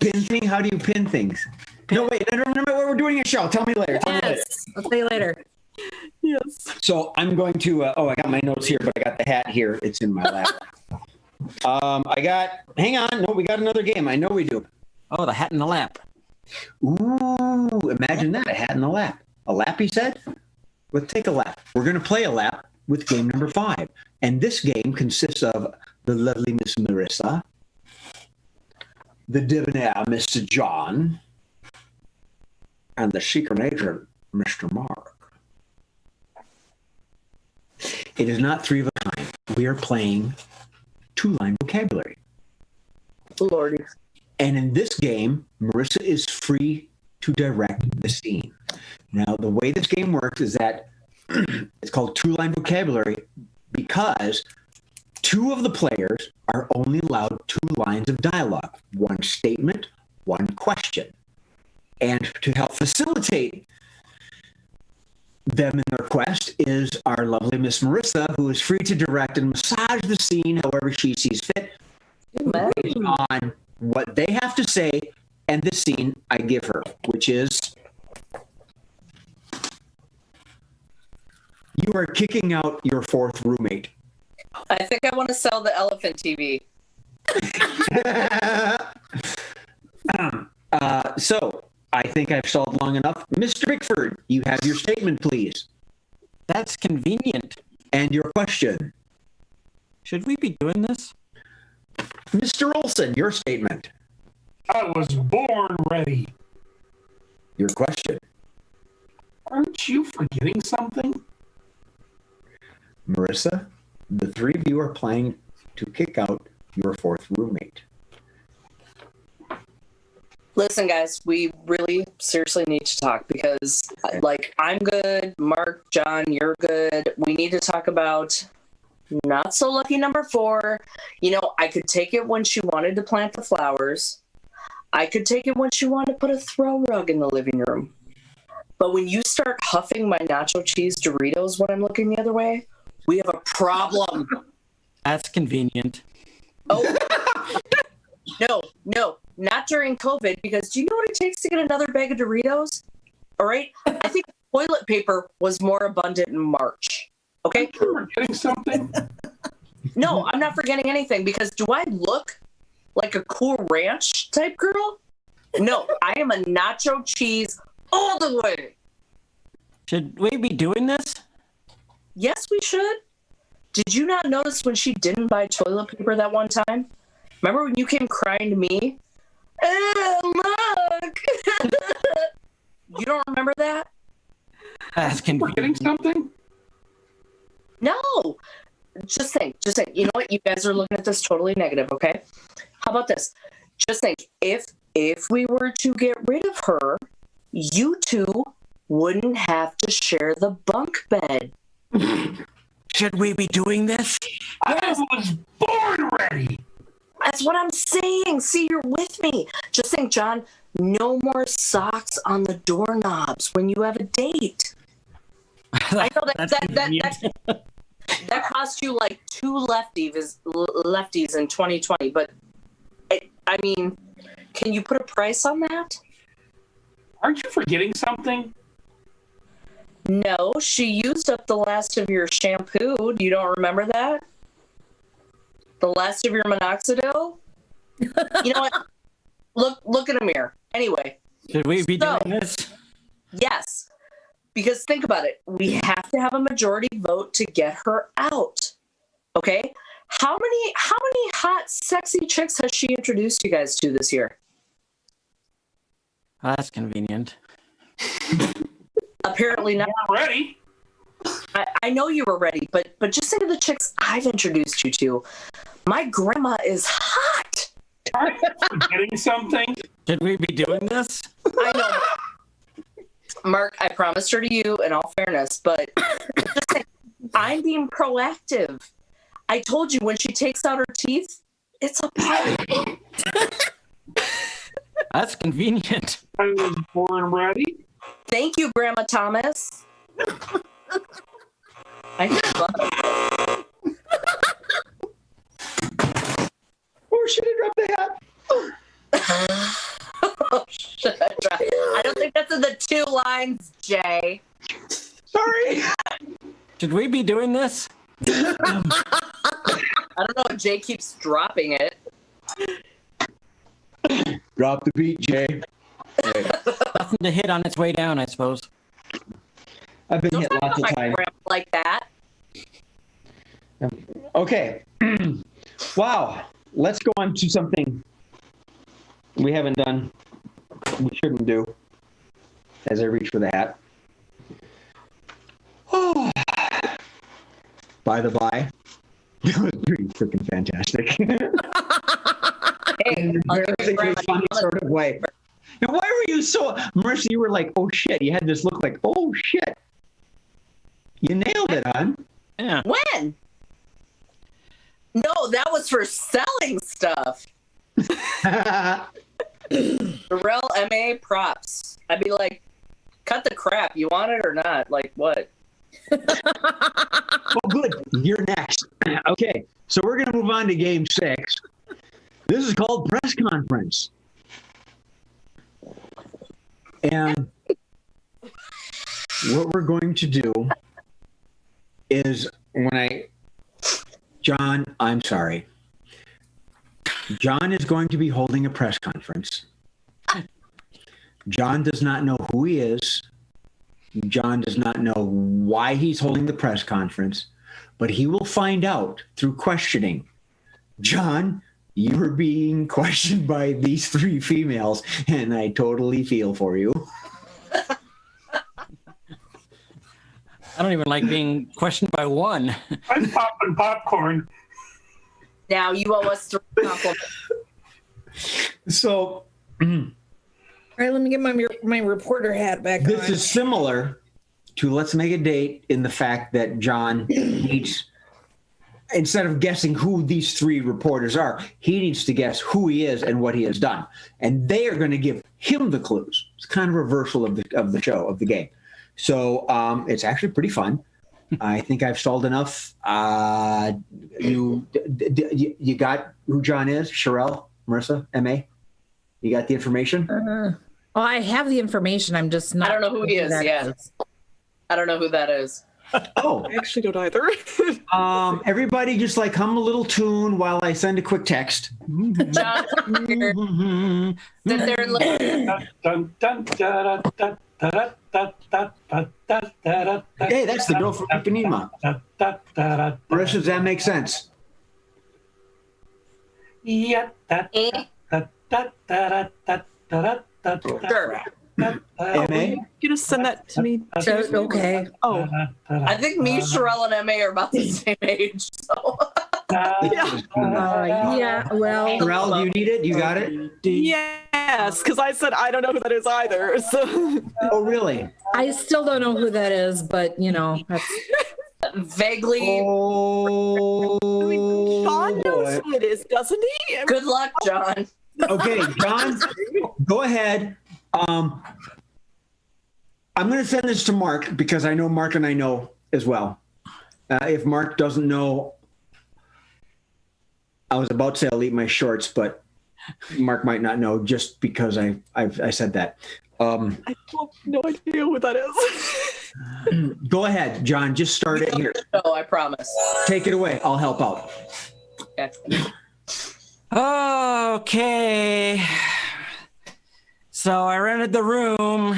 Speaker 4: Pin thing? How do you pin things? No, wait. I don't remember what we're doing in a show. Tell me later.
Speaker 5: Yes, I'll tell you later.
Speaker 1: Yes.
Speaker 4: So I'm going to, I got my notes here, but I got the hat here. It's in my lap. Hang on. No, we got another game. I know we do.
Speaker 3: Oh, the hat in the lap.
Speaker 4: Ooh, imagine that. A hat in the lap. A lap, he said? Let's take a lap. We're going to play a lap with game number 5. And this game consists of the lovely Miss Marissa, the debonair Mr. John, and the secret agent, Mr. Mark. It is not 3 of a kind. We are playing 2-line vocabulary.
Speaker 6: Lordy.
Speaker 4: And in this game, Marissa is free to direct the scene. Now, the way this game works is that it's called 2-line vocabulary because 2 of the players are only allowed 2 lines of dialogue, 1 statement, 1 question. And to help facilitate them in their quest is our lovely Miss Marissa, who is free to direct and massage the scene however she sees fit, based on what they have to say and the scene I give her, which is you are kicking out your 4th roommate.
Speaker 6: I think I want to sell the elephant TV.
Speaker 4: So I think I've stalled long enough. Mr. Bickford, you have your statement, please.
Speaker 3: That's convenient.
Speaker 4: And your question.
Speaker 3: Should we be doing this?
Speaker 4: Mr. Olson, your statement.
Speaker 2: I was born ready.
Speaker 4: Your question.
Speaker 2: Aren't you forgetting something?
Speaker 4: Marissa, the 3 of you are playing to kick out your 4th roommate.
Speaker 6: Listen, guys, we really seriously need to talk because, like, I'm good. Mark, John, you're good. We need to talk about not so lucky number 4. You know, I could take it when she wanted to plant the flowers. I could take it when she wanted to put a throw rug in the living room. But when you start huffing my nacho cheese Doritos when I'm looking the other way, we have a problem.
Speaker 3: That's convenient.
Speaker 6: Oh, no, not during COVID, because do you know what it takes to get another bag of Doritos? All right? I think toilet paper was more abundant in March. Okay?
Speaker 2: Aren't you forgetting something?
Speaker 6: No, I'm not forgetting anything, because do I look like a Cool Ranch type girl? No, I am a nacho cheese all the way.
Speaker 3: Should we be doing this?
Speaker 6: Yes, we should. Did you not notice when she didn't buy toilet paper that one time? Remember when you came crying to me? Oh, look! You don't remember that?
Speaker 3: That's
Speaker 2: Forgetting
Speaker 3: convenient.
Speaker 2: something?
Speaker 6: No. Just think. You know what? You guys are looking at this totally negative, okay? How about this? Just think, if we were to get rid of her, you two wouldn't have to share the bunk bed.
Speaker 3: Should we be doing this?
Speaker 2: I was born ready.
Speaker 6: That's what I'm saying. See, you're with me. Just think, John, no more socks on the doorknobs when you have a date. I know that cost you like 2 lefties in 2020, but I mean, can you put a price on that?
Speaker 2: Aren't you forgetting something?
Speaker 6: No, she used up the last of your shampoo. You don't remember that? The last of your minoxidil? You know what? Look in a mirror. Anyway.
Speaker 3: Should we be doing this?
Speaker 6: Yes. Because think about it. We have to have a majority vote to get her out. Okay? How many hot, sexy chicks has she introduced you guys to this year?
Speaker 3: That's convenient.
Speaker 6: Apparently not.
Speaker 2: Born ready.
Speaker 6: I know you were ready, but just think of the chicks I've introduced you to. My grandma is hot.
Speaker 2: Aren't you forgetting something?
Speaker 3: Should we be doing this?
Speaker 6: I know. Mark, I promised her to you in all fairness, but just think, I'm being proactive. I told you when she takes out her teeth, it's a party.
Speaker 3: That's convenient.
Speaker 2: I was born ready.
Speaker 6: Thank you, Grandma Thomas. I love it.
Speaker 4: Oh, should have dropped the hat.
Speaker 6: Oh, shit. I don't think that's in the 2 lines, Jay.
Speaker 4: Sorry.
Speaker 3: Should we be doing this?
Speaker 6: I don't know if Jay keeps dropping it.
Speaker 4: Drop the beat, Jay.
Speaker 3: Nothing to hit on its way down, I suppose.
Speaker 4: I've been
Speaker 6: Don't
Speaker 4: hit
Speaker 6: talk
Speaker 4: lots
Speaker 6: about
Speaker 4: of
Speaker 6: my
Speaker 4: times.
Speaker 6: grandma like that.
Speaker 4: Okay. Wow. Let's go on to something we haven't done, we shouldn't do, as I reach for the hat. Oh. By the by, it was pretty freaking fantastic.
Speaker 6: Hey,
Speaker 4: In
Speaker 6: I'll
Speaker 4: a
Speaker 6: give
Speaker 4: very
Speaker 6: your grandma
Speaker 4: funny
Speaker 6: Thomas-
Speaker 4: sort of way. And why were you so, Marissa, you were like, oh shit. You had this look like, oh shit. You nailed it, hon.
Speaker 3: Yeah.
Speaker 6: When? No, that was for selling stuff. Darrell MA props. I'd be like, cut the crap. You want it or not? Like, what?
Speaker 4: Oh, good. You're next. Okay. So we're going to move on to game 6. This is called press conference. And what we're going to do is John, I'm sorry. John is going to be holding a press conference. John does not know who he is. John does not know why he's holding the press conference, but he will find out through questioning. John, you are being questioned by these 3 females, and I totally feel for you.
Speaker 3: I don't even like being questioned by one.
Speaker 2: I'm popping popcorn.
Speaker 6: Now you owe us 3 compliments.
Speaker 4: So
Speaker 5: All right, let me get my reporter hat back
Speaker 4: this
Speaker 5: on.
Speaker 4: is similar to Let's Make a Date in the fact that John needs, instead of guessing who these 3 reporters are, he needs to guess who he is and what he has done. And they are going to give him the clues. It's kind of a reversal of the show, of the game. So it's actually pretty fun. I think I've stalled enough. You got who John is? Sherelle, Marissa, MA? You got the information?
Speaker 5: Well, I have the information. I'm just not.
Speaker 6: I don't know who he is.
Speaker 5: that
Speaker 6: Yeah. I don't know who that is.
Speaker 4: Oh,
Speaker 1: I actually don't either.
Speaker 4: everybody just like hum a little tune while I send a quick text.
Speaker 6: John, here, sit there and listen.
Speaker 2: Dun, dun, da, da, da, da, da, da, da, da, da, da, da,
Speaker 4: Hey, that's the girl from Ipanema.
Speaker 2: da, da, da, da, da.
Speaker 4: Marissa, does that make sense?
Speaker 2: Yeah.
Speaker 6: Sure.
Speaker 4: MA?
Speaker 1: You gonna send that to me?
Speaker 5: Okay.
Speaker 1: Oh,
Speaker 6: I think me, Sherelle, and MA are about the same age. So.
Speaker 1: yeah.
Speaker 5: Yeah, well,
Speaker 4: Rel, do you need it? You got it?
Speaker 1: Yes, because I said I don't know who that is either. So
Speaker 4: Oh, really?
Speaker 5: I still don't know who that is, but that's
Speaker 6: Vaguely.
Speaker 4: Oh,
Speaker 1: Sean knows
Speaker 4: boy.
Speaker 1: who it is, doesn't he?
Speaker 6: Good luck, John.
Speaker 4: Okay, John, go ahead. I'm going to send this to Mark because I know Mark and I know as well. If Mark doesn't know, I was about to say I'll eat my shorts, but Mark might not know just because I said that.
Speaker 1: I have no idea who that is.
Speaker 4: Go ahead, John. Just start it here.
Speaker 6: No, I promise.
Speaker 4: Take it away. I'll help out.
Speaker 6: Okay.
Speaker 3: Okay. So I rented the room.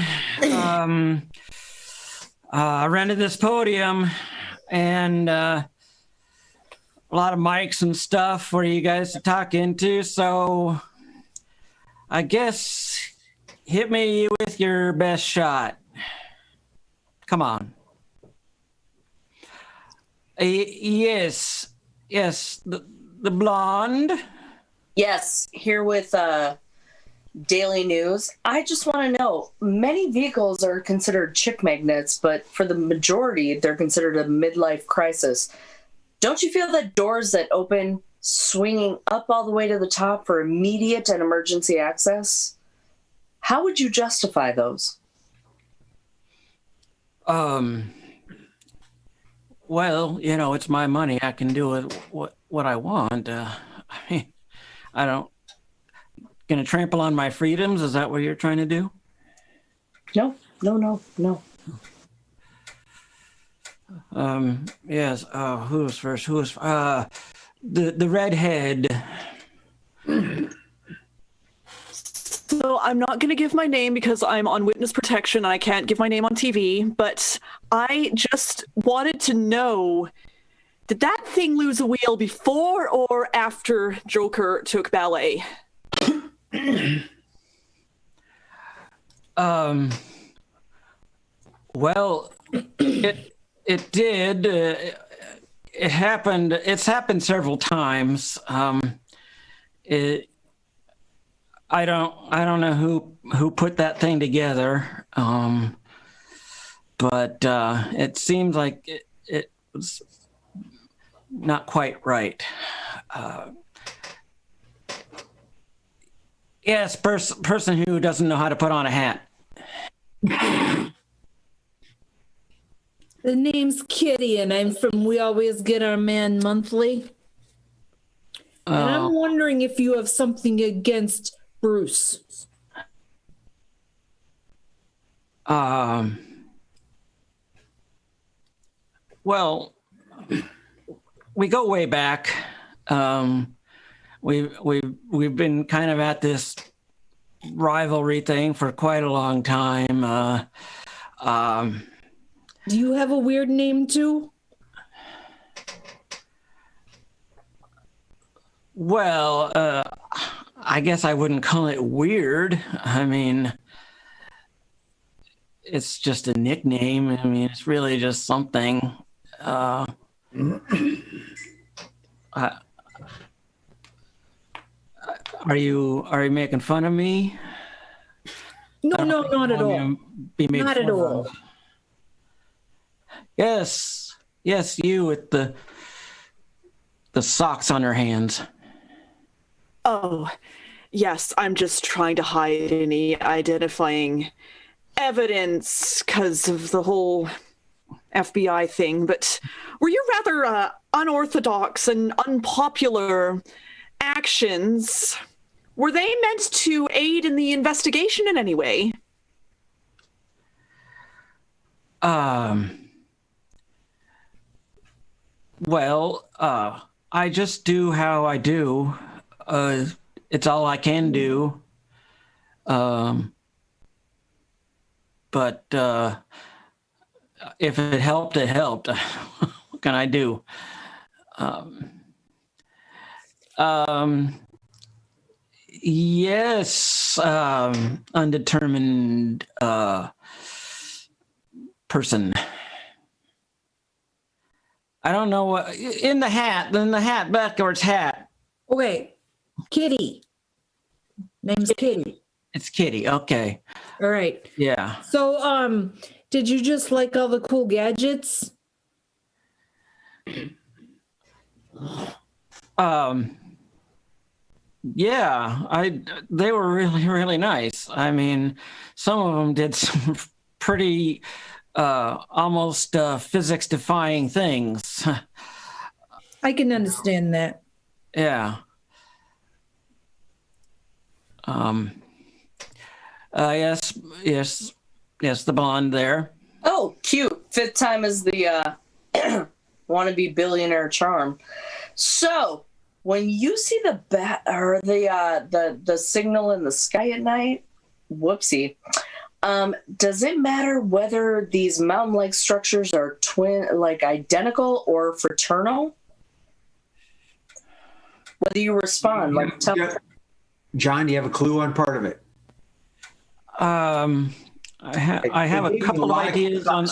Speaker 3: I rented this podium and a lot of mics and stuff for you guys to talk into. So I guess hit me with your best shot. Come on. Yes. The blonde.
Speaker 6: Yes, here with Daily News. I just want to know, many vehicles are considered chick magnets, but for the majority, they're considered a midlife crisis. Don't you feel that doors that open swinging up all the way to the top for immediate and emergency access? How would you justify those?
Speaker 3: Well, it's my money. I can do it what I want. I mean, I don't gonna trample on my freedoms. Is that what you're trying to do?
Speaker 6: No.
Speaker 3: Yes. Who's first? The redhead.
Speaker 1: So I'm not going to give my name because I'm on witness protection and I can't give my name on TV, but I just wanted to know, did that thing lose a wheel before or after Joker took ballet?
Speaker 3: Well, it did. It happened. It's happened several times. I don't know who put that thing together, but it seems like it was not quite right. Yes, person who doesn't know how to put on a hat.
Speaker 5: the name's Kitty, and I'm from We Always Get Our Man Monthly. And I'm wondering if you have something against Bruce.
Speaker 3: Well, we go way back. We've been kind of at this rivalry thing for quite a long time.
Speaker 5: Do you have a weird name too?
Speaker 3: Well, I guess I wouldn't call it weird. I mean, it's just a nickname. I mean, it's really just something. Are you making fun of me?
Speaker 5: No, not at all. Not at all.
Speaker 3: Yes, you with the socks on her hands.
Speaker 1: Oh, yes, I'm just trying to hide any identifying evidence because of the whole FBI thing, but were your rather unorthodox and unpopular actions, were they meant to aid in the investigation in any way?
Speaker 3: Well, I just do how I do. It's all I can do. But if it helped, it helped. What can I do? Yes, undetermined person. I don't know what in the hat, backwards hat.
Speaker 5: Okay, Kitty. Name's Kitty.
Speaker 3: It's Kitty. Okay.
Speaker 5: All right.
Speaker 3: Yeah.
Speaker 5: So, did you just like all the cool gadgets?
Speaker 3: Yeah, they were really, really nice. I mean, some of them did some pretty almost physics defying things.
Speaker 5: I can understand that.
Speaker 3: Yeah. Yes, the bond there.
Speaker 6: Oh, cute. Fifth time is the wannabe billionaire charm. So, when you see the bat or the signal in the sky at night, whoopsie. Does it matter whether these mountain-like structures are identical or fraternal? Whether you respond,
Speaker 4: John, do you have a clue on part of it?
Speaker 3: I have a couple of ideas on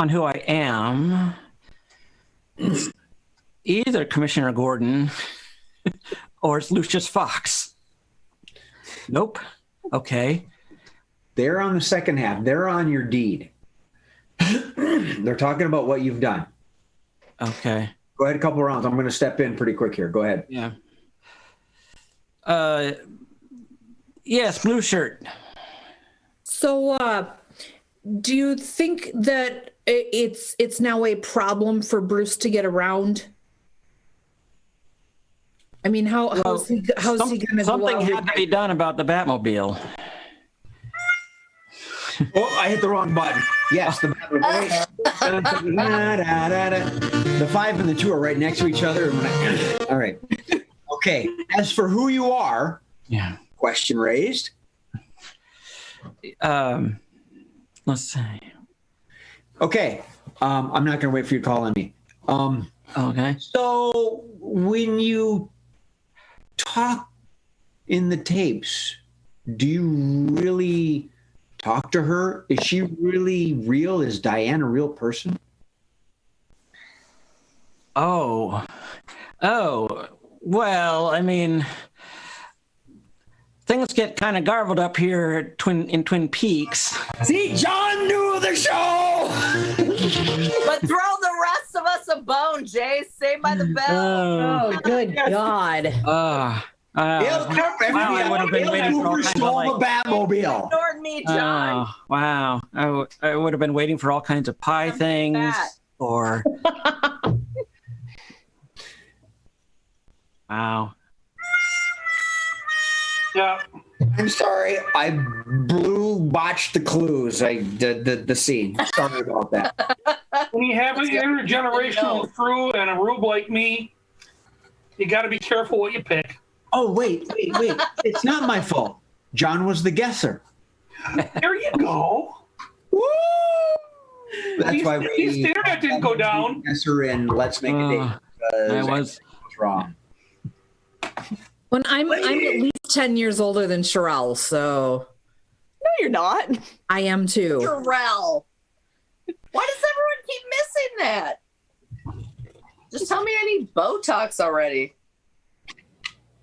Speaker 3: who I am. Either Commissioner Gordon or it's Lucius Fox. Nope. Okay.
Speaker 4: They're on the second half. They're on your deed. They're talking about what you've done.
Speaker 3: Okay.
Speaker 4: Go ahead, a couple of rounds. I'm going to step in pretty quick here. Go ahead.
Speaker 3: Yeah. Yes, blue shirt.
Speaker 5: So, do you think that it's now a problem for Bruce to get around? I mean, how's he going to go
Speaker 3: Something
Speaker 5: out?
Speaker 3: had to be done about the Batmobile.
Speaker 4: Oh, I hit the wrong button. Yes, the the 5 and the 2 are right next to each other. All right. Okay. As for who you are,
Speaker 3: Yeah.
Speaker 4: question raised.
Speaker 3: Let's see.
Speaker 4: Okay. I'm not going to wait for you to call on me.
Speaker 3: Okay.
Speaker 4: So when you talk in the tapes, do you really talk to her? Is she really real? Is Diane a real person?
Speaker 3: Oh, well, I mean, things get kind of garbled up here in Twin Peaks.
Speaker 4: See, John knew the show.
Speaker 6: but throw the rest of us a bone, Jay. Saved by the bell.
Speaker 5: Oh, good God.
Speaker 3: I would have been waiting for all kinds of
Speaker 4: the Batmobile.
Speaker 6: Ignored me, John.
Speaker 3: Oh, wow. I would have been waiting for all kinds of pie things
Speaker 6: fat.
Speaker 3: or. Wow.
Speaker 2: Yeah.
Speaker 4: I'm sorry. I botched the clues. The scene. Sorry about that.
Speaker 2: When you have an intergenerational crew and a rube like me, you got to be careful what you pick.
Speaker 4: Oh, wait. It's not my fault. John was the guesser.
Speaker 2: There you go.
Speaker 4: Woo! That's why
Speaker 2: The internet didn't go down.
Speaker 4: Guesser in Let's Make a Date.
Speaker 3: I was
Speaker 4: wrong.
Speaker 5: When I'm at least 10 years older than Sherelle, so
Speaker 1: No, you're not.
Speaker 5: I am too.
Speaker 6: Jarrell. Why does everyone keep missing that? Just tell me I need Botox already.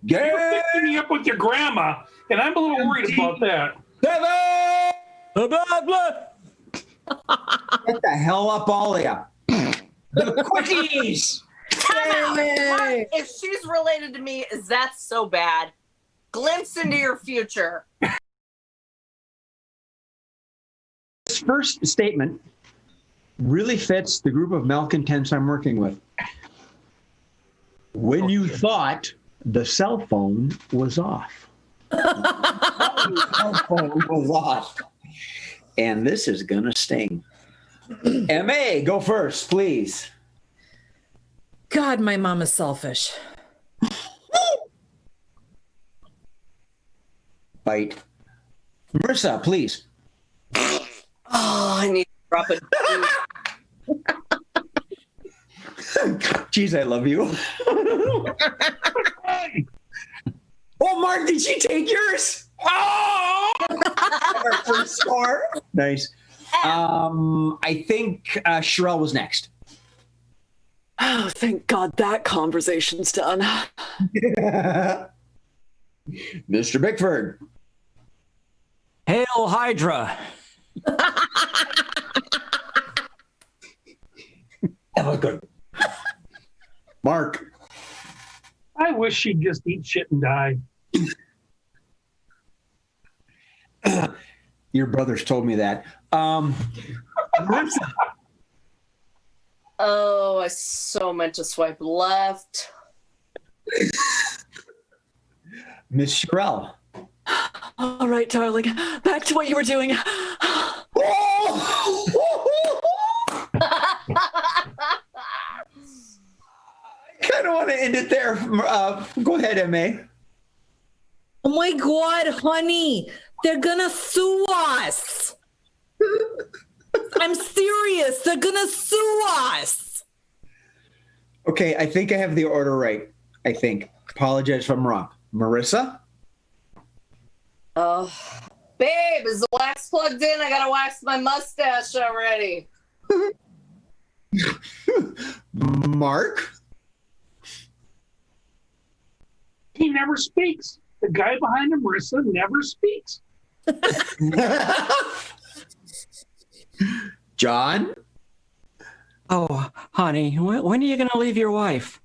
Speaker 2: You're picking me up with your grandma, and I'm a little worried about that.
Speaker 4: Get the hell up, all of you. The quickies.
Speaker 6: Time out. If she's related to me, is that so bad? Glimpse into your future.
Speaker 4: This first statement really fits the group of malcontents I'm working with. When you thought the cell phone was off. The cell phone was off. And this is going to sting. MA, go first, please.
Speaker 5: God, my mom is selfish.
Speaker 4: Bite. Marissa, please.
Speaker 6: Oh, I need to drop it.
Speaker 4: Geez, I love you. Oh, Mark, did she take yours? Oh! Our first score. Nice. I think Sherelle was next.
Speaker 1: Oh, thank God that conversation's done.
Speaker 4: Mr. Bickford.
Speaker 3: Hail Hydra.
Speaker 4: That was good. Mark.
Speaker 2: I wish she'd just eat shit and die.
Speaker 4: Your brothers told me that. Marissa.
Speaker 6: Oh, I so meant to swipe left.
Speaker 4: Miss Sherelle.
Speaker 1: All right, darling, back to what you were doing.
Speaker 4: I kind of want to end it there. Go ahead, MA.
Speaker 5: Oh my God, honey, they're gonna sue us. I'm serious. They're gonna sue us.
Speaker 4: Okay, I think I have the order right. I think. Apologize if I'm wrong. Marissa?
Speaker 6: Oh, babe, is the wax plugged in? I gotta wax my mustache already.
Speaker 4: Mark?
Speaker 2: He never speaks. The guy behind him, Marissa, never speaks.
Speaker 4: John?
Speaker 3: Oh, honey, when are you going to leave your wife?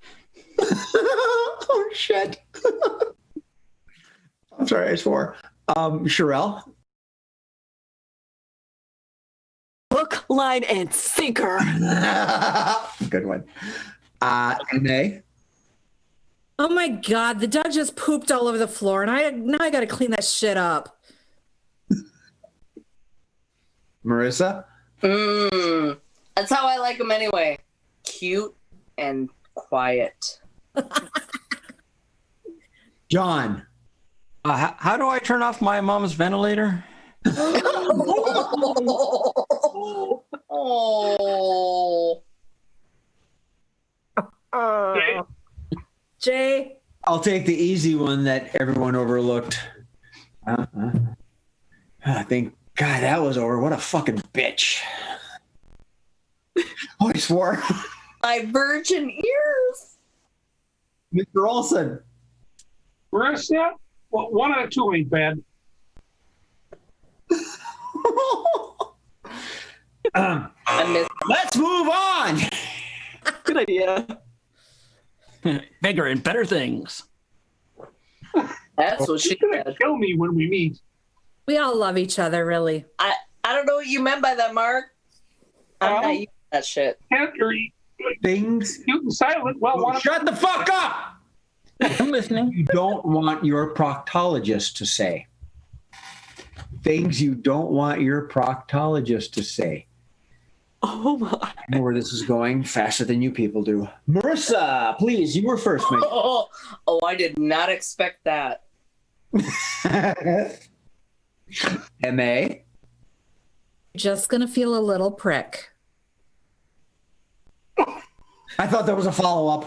Speaker 4: Oh, shit. I'm sorry, I swore. Sherelle?
Speaker 1: Hook, line, and sinker.
Speaker 4: Good one. MA?
Speaker 5: Oh my God, the dog just pooped all over the floor, and now I got to clean that shit up.
Speaker 4: Marissa?
Speaker 6: That's how I like them anyway. Cute and quiet.
Speaker 4: John?
Speaker 3: How do I turn off my mom's ventilator?
Speaker 6: Oh.
Speaker 5: Jay?
Speaker 4: I'll take the easy one that everyone overlooked. I think, God, that was over. What a fucking bitch. Oh, I swore.
Speaker 6: My virgin ears.
Speaker 4: Mr. Olson.
Speaker 2: Marissa, well, one out of two ain't bad.
Speaker 4: Let's move on.
Speaker 1: Good idea.
Speaker 3: Bigger and better things.
Speaker 6: That's what she
Speaker 2: She's gonna
Speaker 6: said.
Speaker 2: kill me when we meet.
Speaker 5: We all love each other, really.
Speaker 6: I don't know what you meant by that, Mark. I'm not using that shit.
Speaker 2: Can't or
Speaker 4: Things.
Speaker 2: cute and silent. Well, one of
Speaker 4: Shut the fuck up.
Speaker 3: I'm listening.
Speaker 4: You don't want your proctologist to say. Things you don't want your proctologist to say.
Speaker 1: Oh my.
Speaker 4: I know where this is going faster than you people do. Marissa, please, you were first, mate.
Speaker 6: Oh, I did not expect that.
Speaker 4: MA.
Speaker 5: Just gonna feel a little prick.
Speaker 4: I thought there was a follow-up.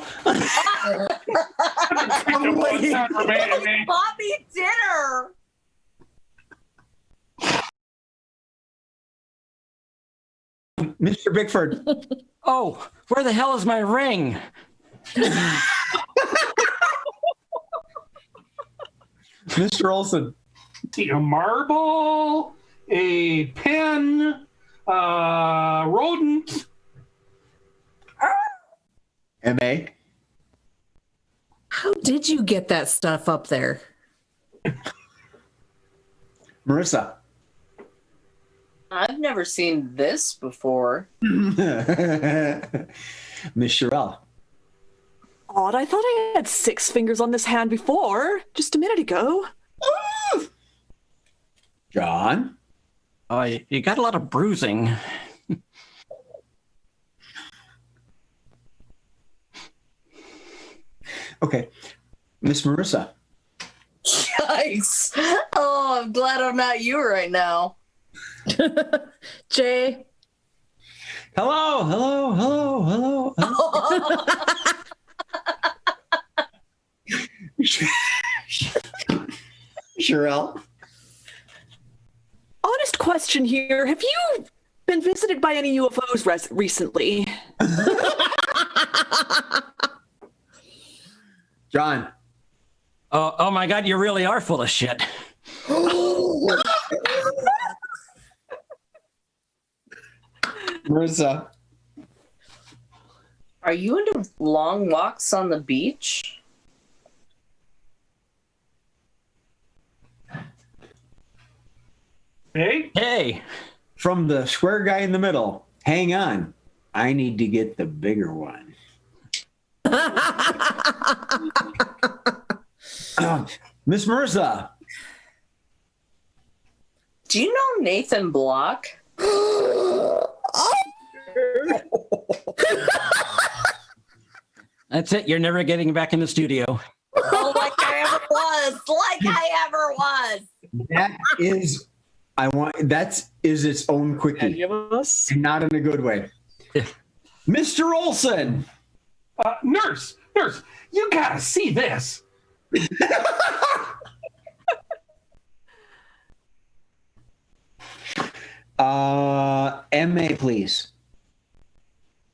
Speaker 4: I'm waiting.
Speaker 6: Bobby dinner.
Speaker 4: Mr. Bickford.
Speaker 3: Oh, where the hell is my ring?
Speaker 4: Mr. Olson.
Speaker 2: See, a marble, a pen, rodent.
Speaker 4: MA.
Speaker 5: How did you get that stuff up there?
Speaker 4: Marissa.
Speaker 6: I've never seen this before.
Speaker 4: Miss Sherelle.
Speaker 1: Odd, I thought I had 6 fingers on this hand before, just a minute ago.
Speaker 4: John.
Speaker 3: Oh, you got a lot of bruising.
Speaker 4: Okay. Miss Marissa.
Speaker 6: Yikes. Oh, I'm glad I'm not you right now.
Speaker 5: Jay?
Speaker 4: Hello. Sherelle.
Speaker 1: Honest question here. Have you been visited by any UFOs recently?
Speaker 4: John.
Speaker 3: Oh my God, you really are full of shit.
Speaker 7: Marissa.
Speaker 6: Are you into long walks on the beach?
Speaker 2: Hey,
Speaker 3: Hey,
Speaker 4: From the square guy in the middle. Hang on. I need to get the bigger one. Miss Marissa.
Speaker 6: Do you know Nathan Block?
Speaker 3: that's it. You're never getting back in the studio.
Speaker 6: Oh, like I ever was. Like I ever was.
Speaker 4: That is, is its own quickie.
Speaker 1: Any of us?
Speaker 4: Not in a good way. Mr. Olson.
Speaker 2: nurse, you gotta see this.
Speaker 4: MA, please.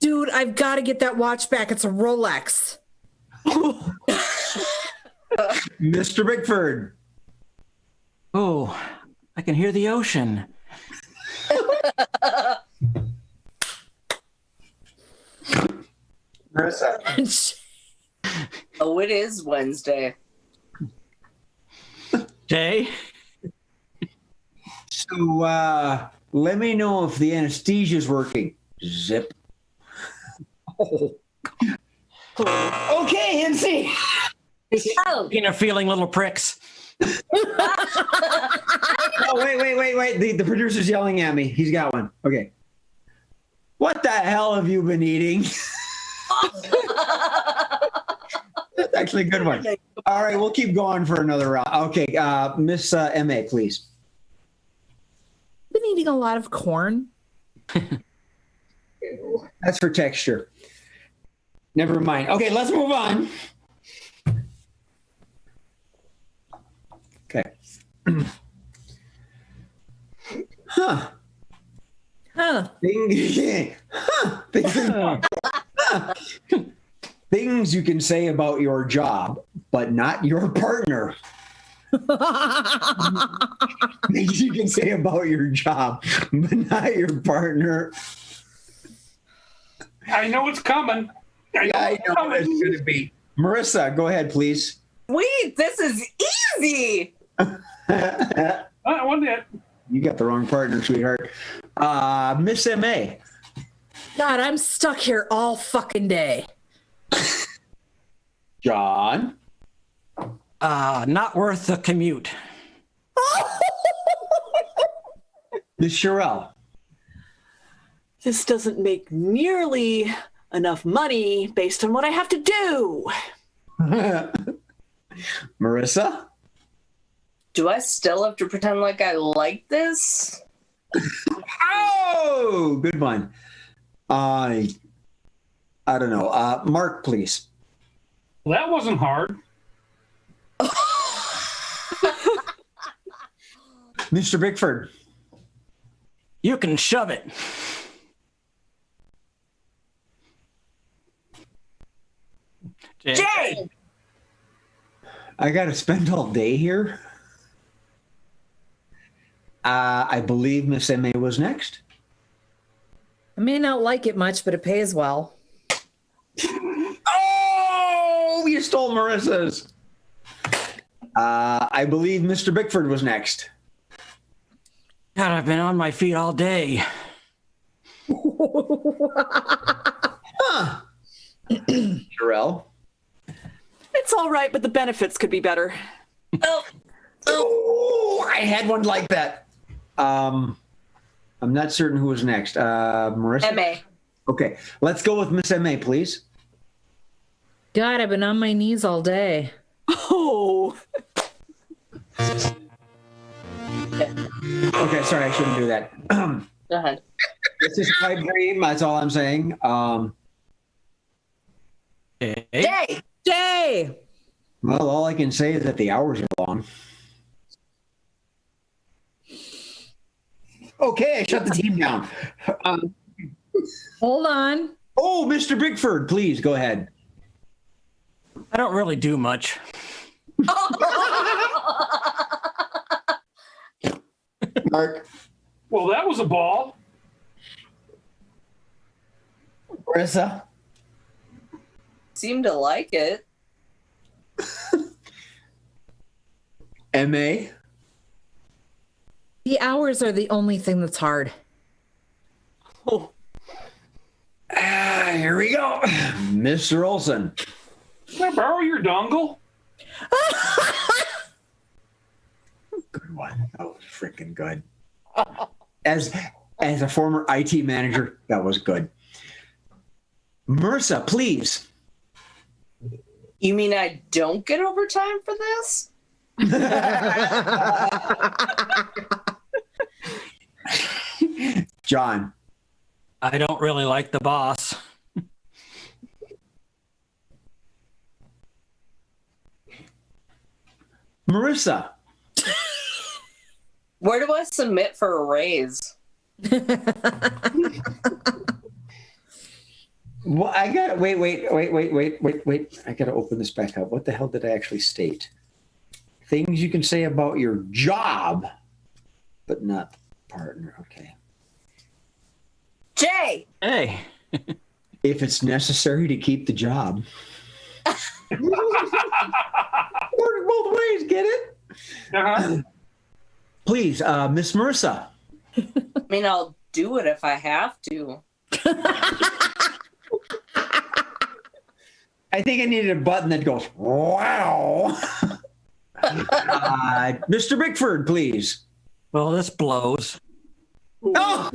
Speaker 5: Dude, I've got to get that watch back. It's a Rolex.
Speaker 4: Mr. Bickford.
Speaker 3: Oh, I can hear the ocean.
Speaker 7: Marissa.
Speaker 6: Oh, it is Wednesday.
Speaker 3: Jay?
Speaker 4: So let me know if the anesthesia is working. Zip. Oh. Okay, MC.
Speaker 6: Oh,
Speaker 3: Feeling little pricks.
Speaker 4: Oh, wait. The producer's yelling at me. He's got one. Okay. What the hell have you been eating? That's actually a good one. All right, we'll keep going for another round. Okay, Miss MA, please.
Speaker 5: Been eating a lot of corn.
Speaker 4: That's for texture. Never mind. Okay, let's move on. Okay. Huh. Things you can say about your job, but not your partner. Things you can say about your job, but not your partner.
Speaker 2: I know it's coming.
Speaker 4: I know what it's going to be. Marissa, go ahead, please.
Speaker 6: wait, this is easy.
Speaker 2: One minute.
Speaker 4: You got the wrong partner, sweetheart. Miss MA.
Speaker 5: God, I'm stuck here all fucking day.
Speaker 4: John.
Speaker 3: Not worth the commute.
Speaker 4: Miss Sherelle.
Speaker 1: This doesn't make nearly enough money based on what I have to do.
Speaker 4: Marissa.
Speaker 6: Do I still have to pretend like I like this?
Speaker 4: Oh, good one. I don't know. Mark, please.
Speaker 2: Well, that wasn't hard.
Speaker 4: Mr. Bickford.
Speaker 3: You can shove it.
Speaker 6: Jay!
Speaker 4: I got to spend all day here. I believe Miss MA was next.
Speaker 5: I may not like it much, but it pays well.
Speaker 4: Oh, you stole Marissa's. I believe Mr. Bickford was next.
Speaker 3: God, I've been on my feet all day.
Speaker 4: Huh. Sherelle.
Speaker 1: It's all right, but the benefits could be better.
Speaker 4: Oh, I had one like that. I'm not certain who was next. Marissa?
Speaker 6: MA.
Speaker 4: Okay, let's go with Miss MA, please.
Speaker 5: God, I've been on my knees all day.
Speaker 1: Oh,
Speaker 4: Okay, sorry, I shouldn't do that.
Speaker 6: Go ahead.
Speaker 4: This is my dream. That's all I'm saying.
Speaker 3: Jay?
Speaker 6: Jay!
Speaker 5: Jay!
Speaker 4: Well, all I can say is that the hours are long. Okay, I shut the team down.
Speaker 5: Hold on.
Speaker 4: Oh, Mr. Bickford, please go ahead.
Speaker 3: I don't really do much.
Speaker 7: Mark,
Speaker 2: Well, that was a ball.
Speaker 7: Marissa,
Speaker 6: Seem to like it.
Speaker 4: M.A.?
Speaker 5: The hours are the only thing that's hard.
Speaker 1: Oh,
Speaker 4: Here we go. Mr. Olson.
Speaker 2: Can I borrow your dongle?
Speaker 4: Good one. That was freaking good. As a former IT manager, that was good. Marissa, please.
Speaker 6: You mean I don't get overtime for this?
Speaker 4: John.
Speaker 3: I don't really like the boss.
Speaker 4: Marissa.
Speaker 6: Where do I submit for a raise?
Speaker 4: Well, I got wait. I got to open this back up. What the hell did I actually state? Things you can say about your job, but not partner. Okay.
Speaker 6: Jay!
Speaker 3: Hey,
Speaker 4: If it's necessary to keep the job. Works both ways, get it?
Speaker 2: Uh-huh.
Speaker 4: Please, Miss Marissa.
Speaker 6: I mean, I'll do it if I have to.
Speaker 4: I think I needed a button that goes, wow. Mr. Bickford, please.
Speaker 3: well, this blows.
Speaker 4: Oh!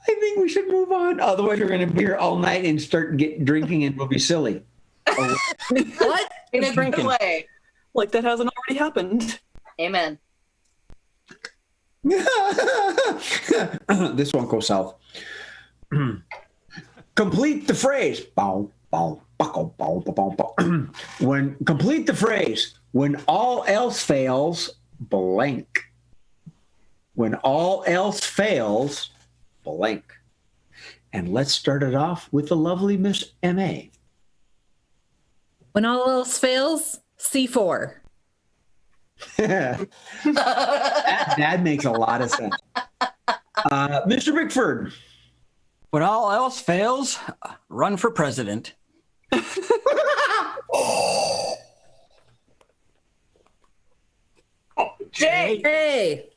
Speaker 4: I think we should move on. Otherwise, we're going to be here all night and start drinking and we'll be silly. Oh,
Speaker 6: What? In a good
Speaker 3: drinking.
Speaker 6: way.
Speaker 1: like that hasn't already happened.
Speaker 6: Amen.
Speaker 4: this won't go south. Complete the phrase. Bow, bow, buckle, bow, bow, bow, bow. Complete the phrase. When all else fails, blank. When all else fails, blank. And let's start it off with the lovely Miss M.A.
Speaker 5: When all else fails, C4.
Speaker 4: that makes a lot of sense. Mr. Bickford.
Speaker 3: When all else fails, run for president.
Speaker 6: Jay!
Speaker 5: Hey.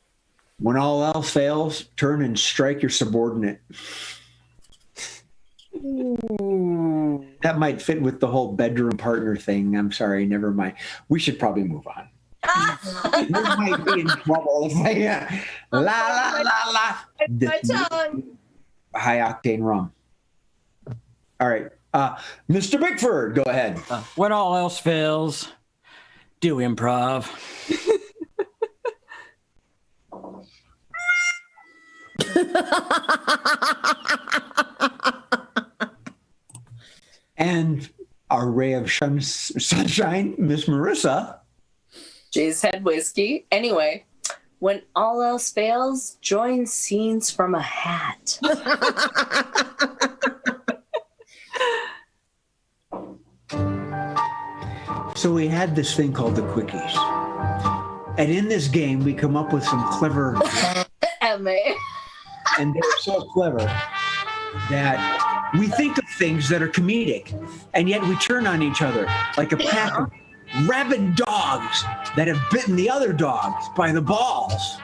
Speaker 4: When all else fails, turn and strike your subordinate. That might fit with the whole bedroom partner thing. I'm sorry, never mind. We should probably move on. We might be in trouble if I la la la la.
Speaker 6: My tongue.
Speaker 4: High octane rum. All right, Mr. Bickford, go ahead.
Speaker 3: When all else fails, do improv.
Speaker 4: And our ray of sunshine, Miss Marissa.
Speaker 6: Jay's head whiskey. Anyway, when all else fails, join scenes from a hat.
Speaker 4: So we had this thing called the quickies. And in this game, we come up with some clever,
Speaker 6: M.A.
Speaker 4: and they're so clever that we think of things that are comedic, and yet we turn on each other like a pack of rabid dogs that have bitten the other dogs by the balls.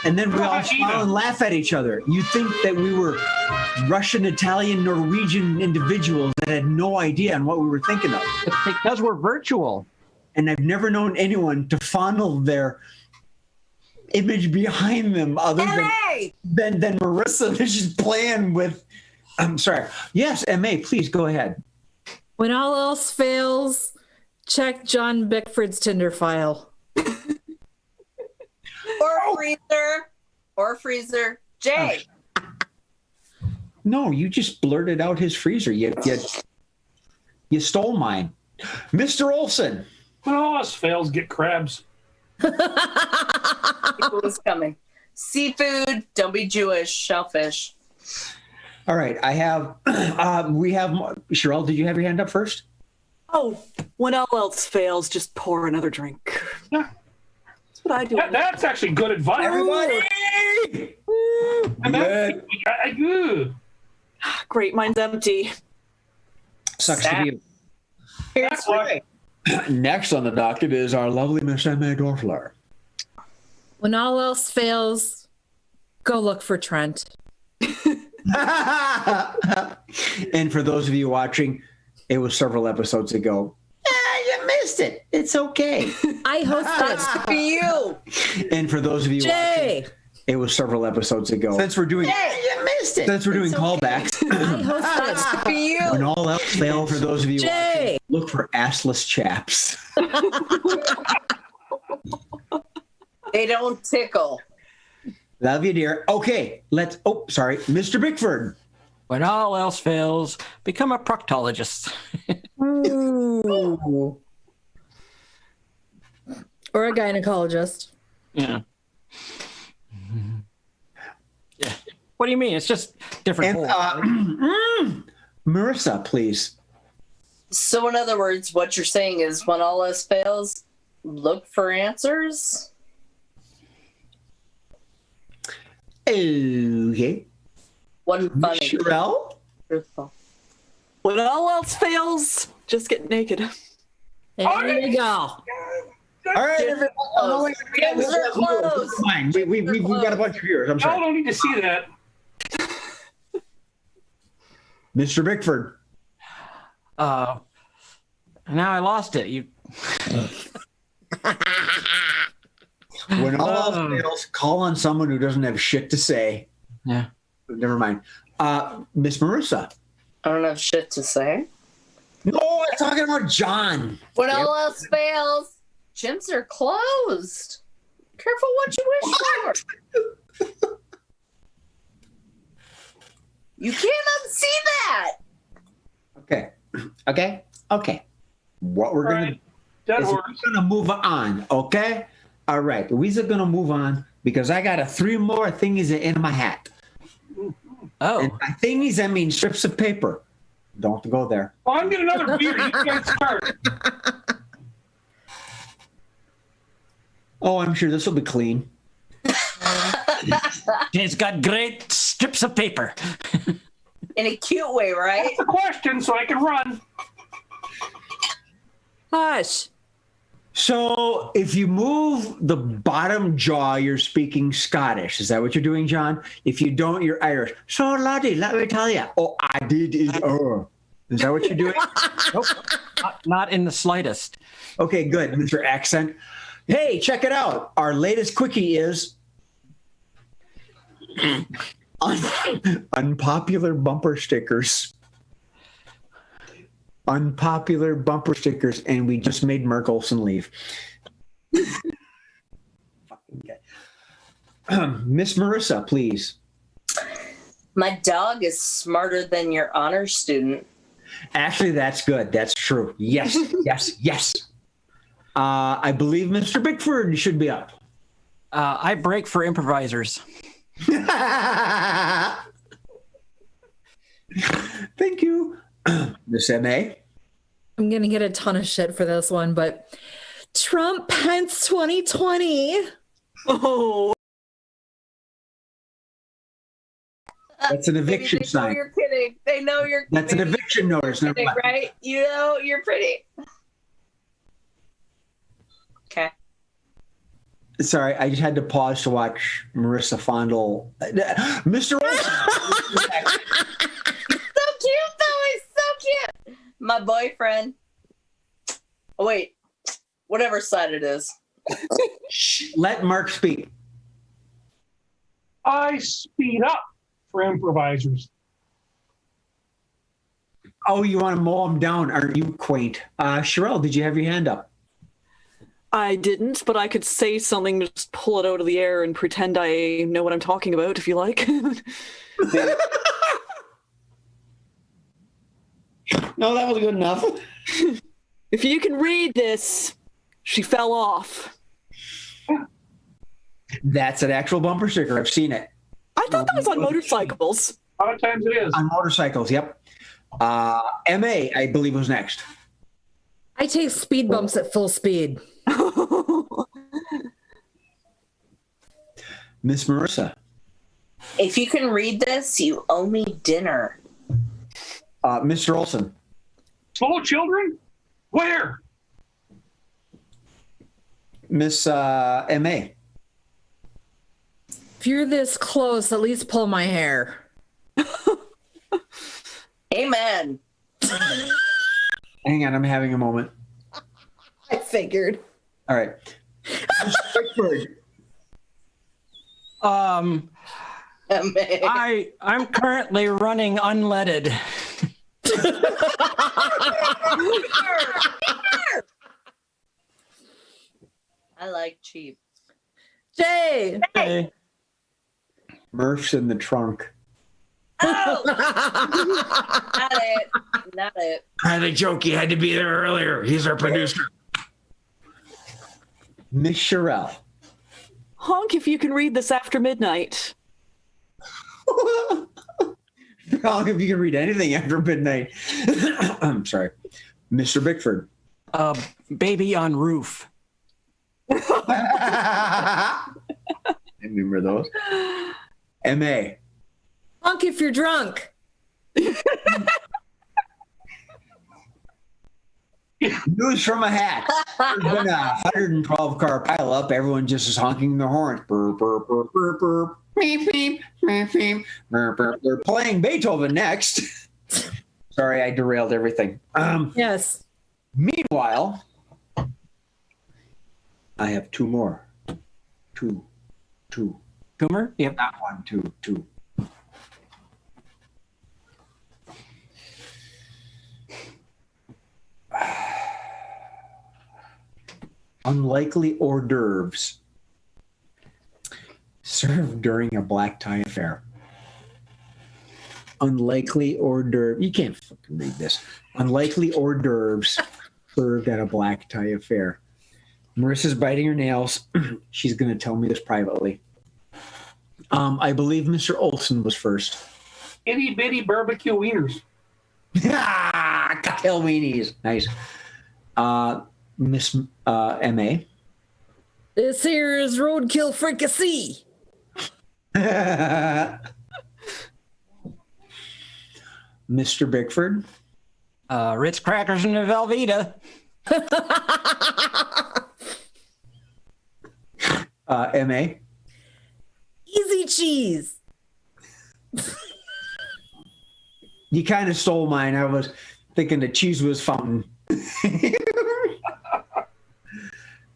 Speaker 4: And then we all smile and laugh at each other. You think that we were Russian, Italian, Norwegian individuals that had no idea on what we were thinking of.
Speaker 3: It's because we're virtual.
Speaker 4: And I've never known anyone to fondle their image behind them other than Marissa that she's playing with. I'm sorry. Yes, M.A., please go ahead.
Speaker 5: When all else fails, check John Bickford's Tinder file.
Speaker 6: Or freezer. Jay.
Speaker 4: No, you just blurted out his freezer. You stole mine. Mr. Olson.
Speaker 2: When all else fails, get crabs.
Speaker 6: It was coming. Seafood, don't be Jewish, shellfish.
Speaker 4: All right, we have, Cheryl, did you have your hand up first?
Speaker 1: Oh, when all else fails, just pour another drink.
Speaker 2: Yeah.
Speaker 1: That's what I do.
Speaker 2: That's actually good advice.
Speaker 4: Everybody!
Speaker 2: Good.
Speaker 1: Great, mine's empty.
Speaker 4: Sucks to be you.
Speaker 2: That's right.
Speaker 4: Next on the docket is our lovely Miss M.A. Dorfler.
Speaker 5: When all else fails, go look for Trent.
Speaker 4: And for those of you watching, it was several episodes ago. You missed it. It's okay.
Speaker 5: I hosted.
Speaker 6: For you.
Speaker 4: And for those of you
Speaker 5: Jay.
Speaker 4: watching, it was several episodes ago. Since we're doing
Speaker 6: You missed it.
Speaker 4: Since we're doing callbacks,
Speaker 5: I hosted.
Speaker 6: For you.
Speaker 4: when all else fails, for those of you
Speaker 5: Jay.
Speaker 4: watching, look for assless chaps.
Speaker 6: They don't tickle.
Speaker 4: Love you, dear. Okay, Mr. Bickford.
Speaker 3: When all else fails, become a proctologist.
Speaker 5: Ooh. Or a gynecologist.
Speaker 3: Yeah. Yeah. What do you mean? It's just different.
Speaker 4: And,
Speaker 3: holes.
Speaker 4: Marissa, please.
Speaker 6: So, in other words, what you're saying is when all else fails, look for answers.
Speaker 4: Okay.
Speaker 6: One funny.
Speaker 4: Cheryl?
Speaker 6: Truthful.
Speaker 1: When all else fails, just get naked.
Speaker 5: There you go.
Speaker 4: All right, everybody. Oh, no, wait,
Speaker 6: Gyms are closed.
Speaker 4: Fine. We've got a bunch of viewers. I'm
Speaker 2: Y'all
Speaker 4: sorry.
Speaker 2: don't need to see that.
Speaker 4: Mr. Bickford.
Speaker 3: Now I lost it. You.
Speaker 4: When all else fails, call on someone who doesn't have shit to say.
Speaker 3: Yeah.
Speaker 4: Never mind. Miss Marissa.
Speaker 6: I don't have shit to say.
Speaker 4: No, I'm talking about John.
Speaker 6: When all else fails, gyms are closed. Careful what you wish for. You can't unsee that.
Speaker 4: Okay. What we're
Speaker 2: All
Speaker 4: gonna
Speaker 2: right. Dead
Speaker 4: is
Speaker 2: horse.
Speaker 4: we're gonna move on. Okay. All right. We're gonna move on because I got three more thingies in my hat.
Speaker 3: Oh.
Speaker 4: And by thingies, I mean strips of paper. Don't go there.
Speaker 2: Well, I'm getting another beer. You guys start.
Speaker 4: Oh, I'm sure this will be clean.
Speaker 3: It's got great strips of paper.
Speaker 6: In a cute way, right?
Speaker 2: That's the question, so I can run.
Speaker 5: Hush.
Speaker 4: So if you move the bottom jaw, you're speaking Scottish. Is that what you're doing, John? If you don't, you're Irish. So, laddie, let me tell you. Oh, I did it. Is that what you're doing?
Speaker 3: Nope. Not in the slightest.
Speaker 4: Okay, good, Mr. Accent. Hey, check it out. Our latest quickie is unpopular bumper stickers. Unpopular bumper stickers, and we just made Mark Olson leave. Miss Marissa, please.
Speaker 6: My dog is smarter than your honor student.
Speaker 4: Actually, that's good. That's true. Yes, yes. I believe Mr. Bickford should be up.
Speaker 3: I break for improvisers.
Speaker 4: Thank you. Miss M.A.?
Speaker 5: I'm going to get a ton of shit for this one, but Trump Pence 2020.
Speaker 1: Oh,
Speaker 4: That's an eviction
Speaker 6: They know
Speaker 4: sign.
Speaker 6: you're kidding. They know you're kidding.
Speaker 4: That's an eviction notice. Never
Speaker 6: Kidding,
Speaker 4: mind.
Speaker 6: right? You know you're pretty. Okay.
Speaker 4: Sorry, I just had to pause to watch Marissa fondle Mr. Olson.
Speaker 6: So cute, though. He's so cute. My boyfriend. Oh, wait. Whatever side it is.
Speaker 4: Let Mark speak.
Speaker 2: I speed up for improvisers.
Speaker 4: Oh, you want to mow him down, aren't you, quaint? Cheryl, did you have your hand up?
Speaker 1: I didn't, but I could say something, just pull it out of the air and pretend I know what I'm talking about, if you like.
Speaker 4: No, that was good enough.
Speaker 1: If you can read this, she fell off.
Speaker 4: That's an actual bumper sticker. I've seen it.
Speaker 1: I thought that was on motorcycles.
Speaker 2: A lot of times it is.
Speaker 4: On motorcycles, yep. MA, I believe, was next.
Speaker 5: I take speed bumps at full speed.
Speaker 4: Miss Marissa.
Speaker 6: If you can read this, you owe me dinner.
Speaker 4: Mr. Olson.
Speaker 2: Small children? Where?
Speaker 4: Miss MA.
Speaker 5: If you're this close, at least pull my hair.
Speaker 6: Amen.
Speaker 4: Hang on, I'm having a moment.
Speaker 5: I figured.
Speaker 4: All right. Mr. Bickford.
Speaker 3: I'm currently running unleaded.
Speaker 6: I like cheap.
Speaker 5: Jay.
Speaker 3: Hey.
Speaker 4: Murph's in the trunk.
Speaker 6: Oh! Not it. Not it.
Speaker 8: I had a joke. He had to be there earlier. He's our producer.
Speaker 4: Miss Sherelle.
Speaker 1: Honk if you can read this after midnight.
Speaker 4: Honk if you can read anything after midnight. I'm sorry. Mr. Bickford.
Speaker 3: Baby on roof.
Speaker 4: I remember those. MA.
Speaker 5: Honk if you're drunk.
Speaker 4: News from a hat. There's been a 112 car pileup. Everyone just is honking their horns. Burp, burp, burp, burp, burp. Beep, beep, beep, beep. Burp, burp. They're playing Beethoven next. Sorry, I derailed everything.
Speaker 5: Yes.
Speaker 4: Meanwhile, I have two more. Two.
Speaker 3: Tumor? Yep.
Speaker 4: Not one, two. Unlikely hors d'oeuvres served during a black tie affair. Unlikely hors d'oeuvres. You can't fucking read this. Unlikely hors d'oeuvres served at a black tie affair. Marissa's biting her nails. She's going to tell me this privately. I believe Mr. Olson was first.
Speaker 2: Itty bitty barbecue wieners.
Speaker 4: Cocktail weenies. Nice. Miss M.A.
Speaker 5: This here is roadkill fricassee.
Speaker 4: Mr. Bickford.
Speaker 3: Ritz crackers and a Velveeta.
Speaker 4: M.A.
Speaker 5: Easy cheese.
Speaker 4: You kind of stole mine. I was thinking the cheese was fountain.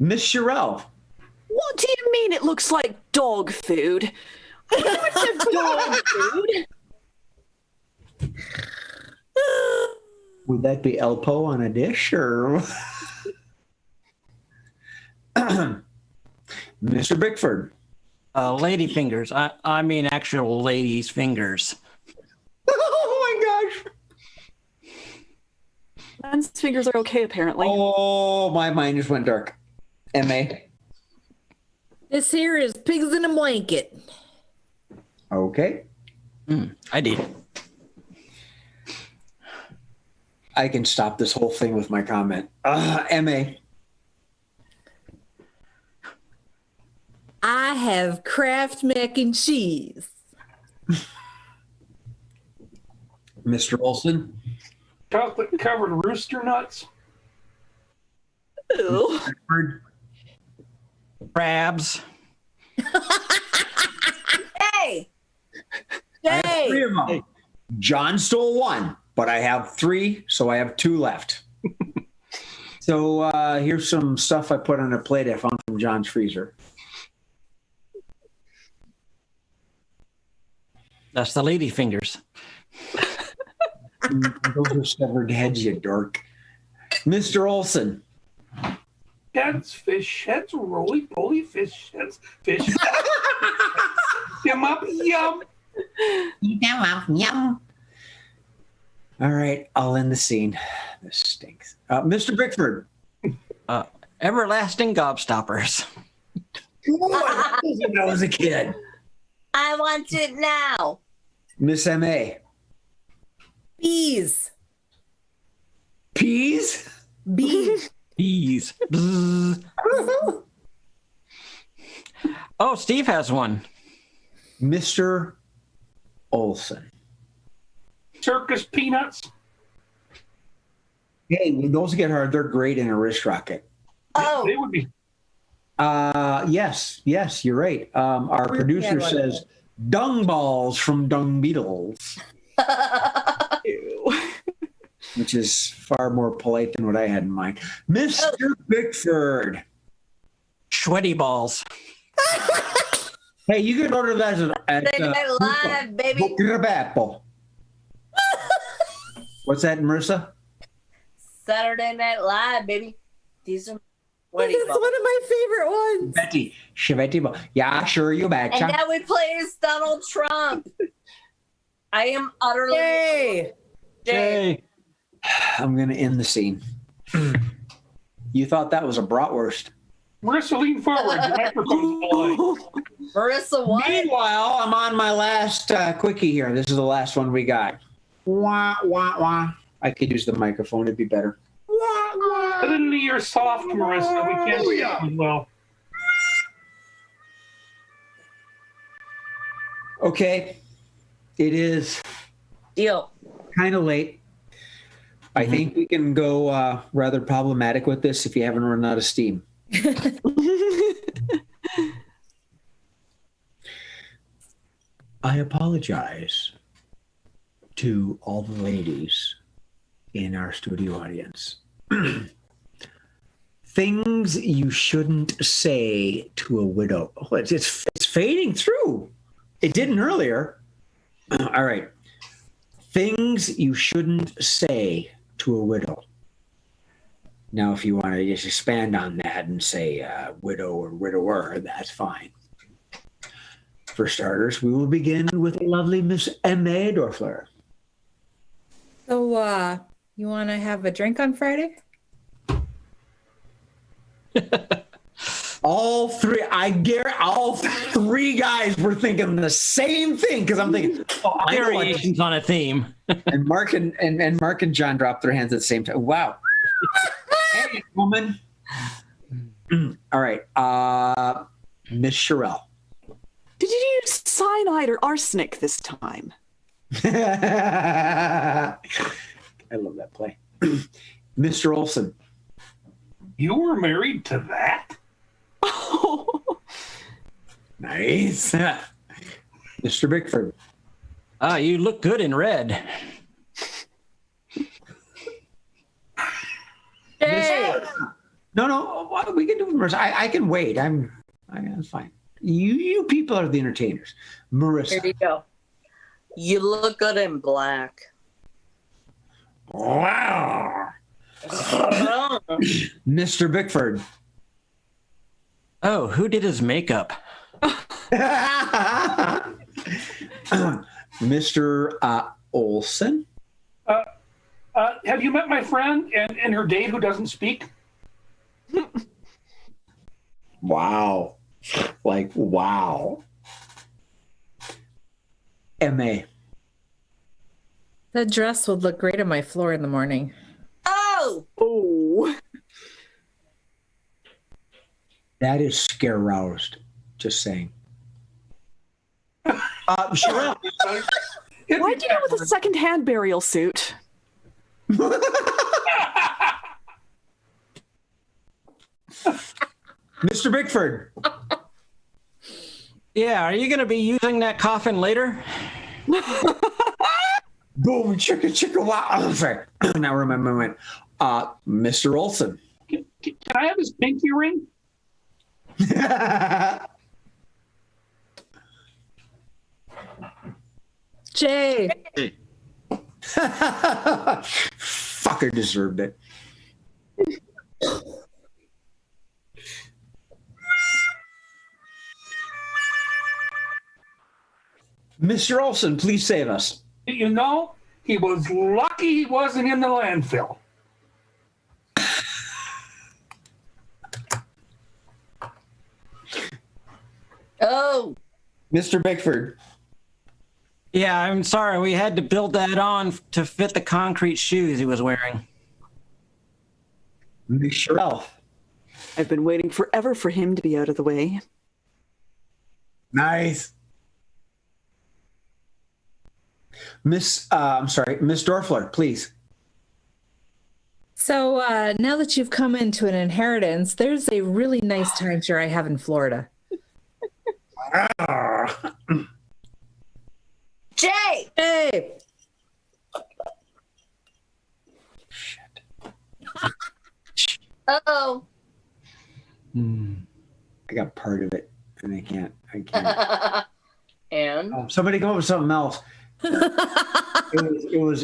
Speaker 4: Miss Sherelle.
Speaker 1: What do you mean it looks like dog food? What's dog food?
Speaker 4: Would that be Elpo on a dish or? Mr. Bickford.
Speaker 3: Lady fingers. I mean actual ladies' fingers.
Speaker 4: Oh my gosh.
Speaker 1: Men's fingers are okay, apparently.
Speaker 4: Oh, my mind just went dark. M.A.
Speaker 5: This here is pigs in a blanket.
Speaker 4: Okay.
Speaker 3: I did.
Speaker 4: I can stop this whole thing with my comment. M.A.
Speaker 5: I have Kraft mac and cheese.
Speaker 4: Mr. Olson.
Speaker 2: Chocolate covered rooster nuts.
Speaker 1: Ew.
Speaker 4: Bickford.
Speaker 3: Crabs.
Speaker 6: Hey!
Speaker 4: I have three of them. John stole one, but I have three, so I have two left. So here's some stuff I put on a plate I found from John's freezer.
Speaker 3: That's the lady fingers.
Speaker 4: Those are severed heads, you dork. Mr. Olson.
Speaker 2: Heads, fish heads, roly poly fish heads, fish heads. Yum up, yum.
Speaker 4: Yum. All right, I'll end the scene. This stinks. Mr. Bickford.
Speaker 3: Everlasting gobstoppers.
Speaker 4: When I was a kid.
Speaker 6: I want it now.
Speaker 4: Miss M.A.
Speaker 5: Bees.
Speaker 4: Peas?
Speaker 5: Bees.
Speaker 3: Bees. Bzz. Oh, Steve has one.
Speaker 4: Mr. Olson.
Speaker 2: Circus peanuts.
Speaker 4: Hey, when those get hard, they're great in a wrist rocket.
Speaker 6: Oh,
Speaker 2: They would be.
Speaker 4: Yes, you're right. Our producer says dung balls from dung beetles,
Speaker 1: Ew.
Speaker 4: which is far more polite than what I had in mind. Mr. Bickford.
Speaker 3: Sweaty balls.
Speaker 4: Hey, you can order that at
Speaker 6: Saturday Night Live, baby.
Speaker 4: Apple. What's that, Marissa?
Speaker 6: Saturday Night Live, baby. These are
Speaker 5: That's
Speaker 6: sweaty
Speaker 5: one of
Speaker 6: balls.
Speaker 5: my favorite ones.
Speaker 4: Betty. Chevetti. Yeah, sure, you betcha.
Speaker 6: And now we play as Donald Trump. I am utterly.
Speaker 5: Yay!
Speaker 6: Jay.
Speaker 4: I'm going to end the scene. You thought that was a bratwurst.
Speaker 2: Marissa, lean forward. Your microphone's aligned.
Speaker 6: Marissa, what?
Speaker 4: Meanwhile, I'm on my last quickie here. This is the last one we got. Wah, wah, wah. I could use the microphone. It'd be better.
Speaker 2: Suddenly you're soft, Marissa. We can't hear you as well.
Speaker 4: Okay. It is
Speaker 6: Deal.
Speaker 4: kind of late. I think we can go rather problematic with this if you haven't run out of steam. I apologize to all the ladies in our studio audience. Things you shouldn't say to a widow. Oh, it's fading through. It didn't earlier. All right. Things you shouldn't say to a widow. Now, if you want to just expand on that and say widow or widower, that's fine. For starters, we will begin with lovely Miss M.A. Dorfler.
Speaker 5: So, you want to have a drink on Friday?
Speaker 4: All three guys were thinking the same thing because I'm thinking, I know what-
Speaker 3: Variations on a theme.
Speaker 4: and Mark and Mark and John dropped their hands at the same time. Wow. Hey, woman. All right. Miss Sherelle.
Speaker 1: Did you use cyanide or arsenic this time?
Speaker 4: I love that play. Mr. Olson.
Speaker 2: You were married to that?
Speaker 1: Oh,
Speaker 4: Nice. Mr. Bickford.
Speaker 3: You look good in red.
Speaker 6: Jay.
Speaker 4: No, we can do Marissa. I can wait. That's fine. You people are the entertainers.
Speaker 6: Here
Speaker 4: Marissa.
Speaker 6: you go. You look good in black.
Speaker 4: Wow. Mr. Bickford.
Speaker 3: Oh, who did his makeup?
Speaker 4: Mr. Olson.
Speaker 2: Have you met my friend and her date who doesn't speak?
Speaker 4: Wow. Like, wow. M.A.
Speaker 5: That dress would look great on my floor in the morning.
Speaker 6: Oh,
Speaker 1: oh.
Speaker 4: That is scare roused. Just saying. Sherelle.
Speaker 1: Why'd you go with a second-hand burial suit?
Speaker 4: Mr. Bickford.
Speaker 3: Yeah, are you going to be using that coffin later?
Speaker 4: Boom, chicka, chicka, wow. I'm sorry. Now remember when. Mr. Olson.
Speaker 2: Can I have his pinky ring?
Speaker 5: Jay.
Speaker 4: Fucker deserved it. Mr. Olson, please save us.
Speaker 2: You know, He was lucky he wasn't in the landfill.
Speaker 6: Oh,
Speaker 7: Mr. Bickford.
Speaker 3: Yeah, I'm sorry. We had to build that on to fit the concrete shoes he was wearing.
Speaker 4: Miss Sherelle.
Speaker 1: I've been waiting forever for him to be out of the way.
Speaker 7: Nice.
Speaker 4: Miss Dorfler, please.
Speaker 5: So now that you've come into an inheritance, there's a really nice timeshare I have in Florida.
Speaker 6: Jay!
Speaker 5: Hey!
Speaker 6: Uh-oh.
Speaker 4: I got part of it, and I can't.
Speaker 6: And?
Speaker 4: Somebody come up with something else. It was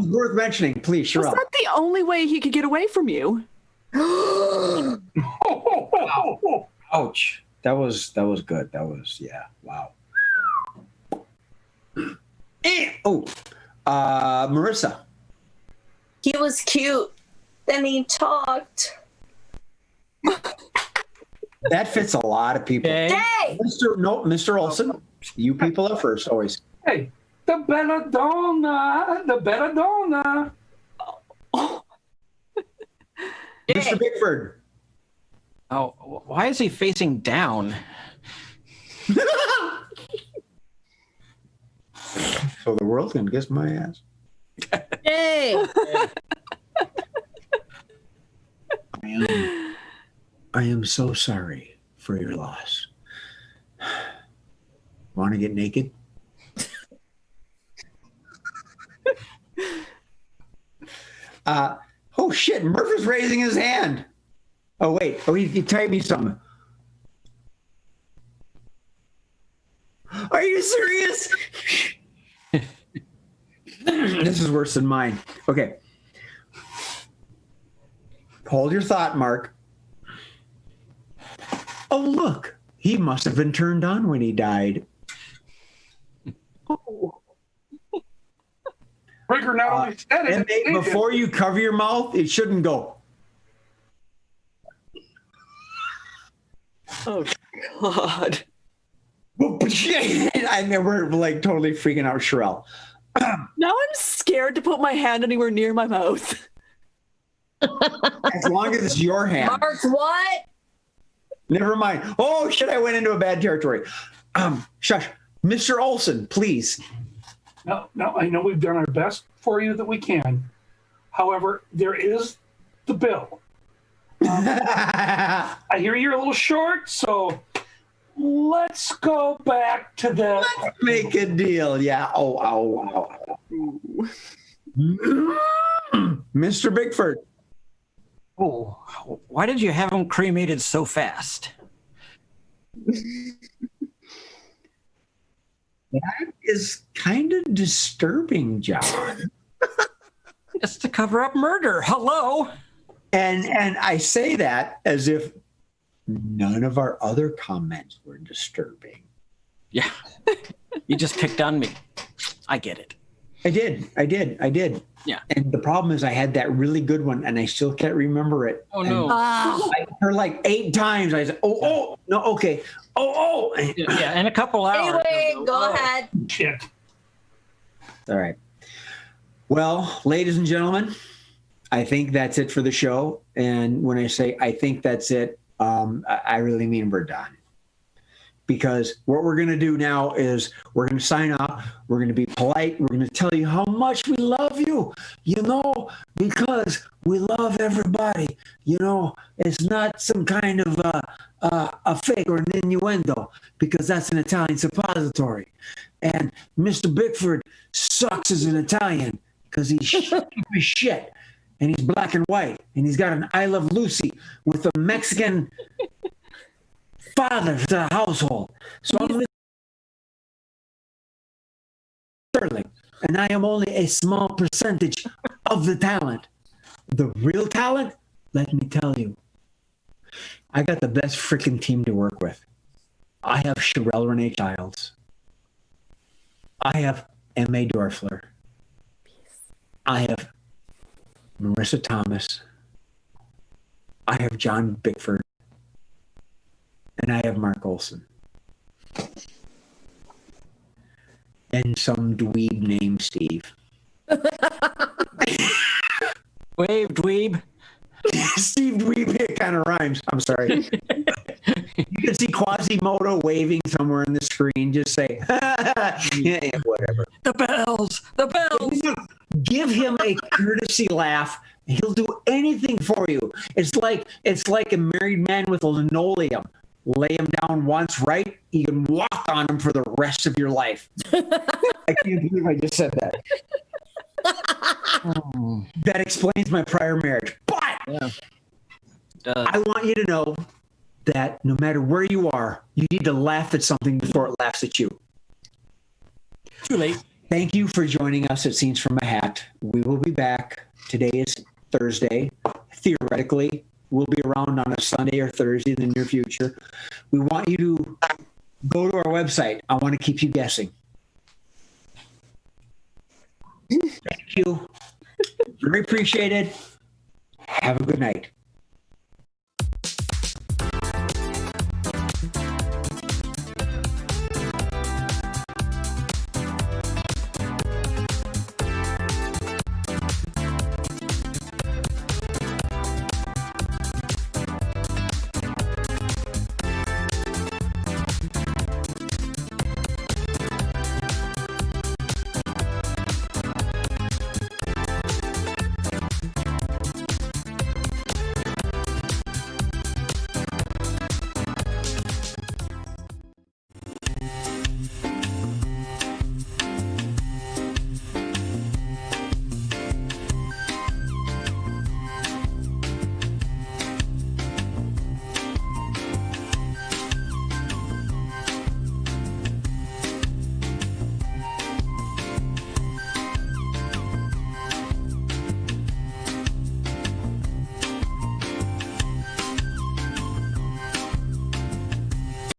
Speaker 4: worth mentioning, please,
Speaker 1: Was
Speaker 4: Sherelle.
Speaker 1: that the only way he could get away from you?
Speaker 4: Ouch. That was good. That was, yeah. Wow. Marissa.
Speaker 6: He was cute. Then he talked.
Speaker 4: That fits a lot of people.
Speaker 3: Okay.
Speaker 6: Jay!
Speaker 4: Mr. Olson, you people are first always.
Speaker 2: Hey, the belladonna, the belladonna.
Speaker 4: Mr. Bickford.
Speaker 3: Oh, why is he facing down?
Speaker 4: So the world can kiss my ass.
Speaker 5: Hey!
Speaker 4: I am so sorry for your loss. Want to get naked? Oh shit, Murph is raising his hand. Oh wait, he typed me something. Are you serious? This is worse than mine. Okay. Hold your thought, Mark. Oh, look. He must have been turned on when he died.
Speaker 2: Rigger not only said it,
Speaker 4: And
Speaker 2: he did it.
Speaker 4: before you cover your mouth, it shouldn't go.
Speaker 1: Oh, God.
Speaker 4: I mean, we're like totally freaking out, Sherelle.
Speaker 1: Now I'm scared to put my hand anywhere near my mouth.
Speaker 4: As long as it's your hand.
Speaker 6: Mark, what?
Speaker 4: Never mind. Oh, shit, I went into a bad territory. Shush. Mr. Olson, please.
Speaker 2: No, I know we've done our best for you that we can. However, there is the bill. I hear you're a little short, so let's go back to the.
Speaker 4: Let's make a deal. Yeah. Oh. Mr. Bickford.
Speaker 3: Oh, why did you have him cremated so fast?
Speaker 4: That is kind of disturbing, John.
Speaker 3: It's to cover up murder. Hello.
Speaker 4: And I say that as if none of our other comments were disturbing.
Speaker 3: Yeah. You just picked on me. I get it.
Speaker 4: I did.
Speaker 3: Yeah.
Speaker 4: And the problem is I had that really good one and I still can't remember it.
Speaker 3: Oh, no.
Speaker 4: For like 8 times I said, no, okay. Oh.
Speaker 3: Yeah, in a couple hours.
Speaker 6: Anyway, go ahead.
Speaker 2: Shit.
Speaker 4: All right. Well, ladies and gentlemen, I think that's it for the show. And when I say I think that's it, I really mean we're done. Because what we're going to do now is we're going to sign off. We're going to be polite. We're going to tell you how much we love you, because we love everybody. It's not some kind of a fake or an innuendo, because that's an Italian suppository. And Mr. Bickford sucks as an Italian because he's shit. And he's black and white. And he's got an I Love Lucy with a Mexican father to the household. So I'm with Sterling, and I am only a small percentage of the talent. The real talent, let me tell you, I got the best freaking team to work with. I have Sherelle Renee Childs. I have M.A. Dorfler. I have Marissa Thomas. I have John Bickford. And I have Mark Olson. And some dweeb named Steve.
Speaker 3: Wave, dweeb.
Speaker 4: Steve Dweeb, it kind of rhymes. I'm sorry. You can see Quasimodo waving somewhere on the screen. Just say, yeah, whatever.
Speaker 3: The bells, the bells.
Speaker 4: Give him a courtesy laugh. He'll do anything for you. It's like a married man with a linoleum. Lay him down once, right? You can walk on him for the rest of your life. I can't believe I just said that. That explains my prior marriage. But I want you to know that no matter where you are, you need to laugh at something before it laughs at you.
Speaker 3: Too late.
Speaker 4: Thank you for joining us at Scenes from a Hat. We will be back. Today is Thursday. Theoretically, we'll be around on a Sunday or Thursday in the near future. We want you to go to our website. I want to keep you guessing. Thank you. Very appreciated. Have a good night.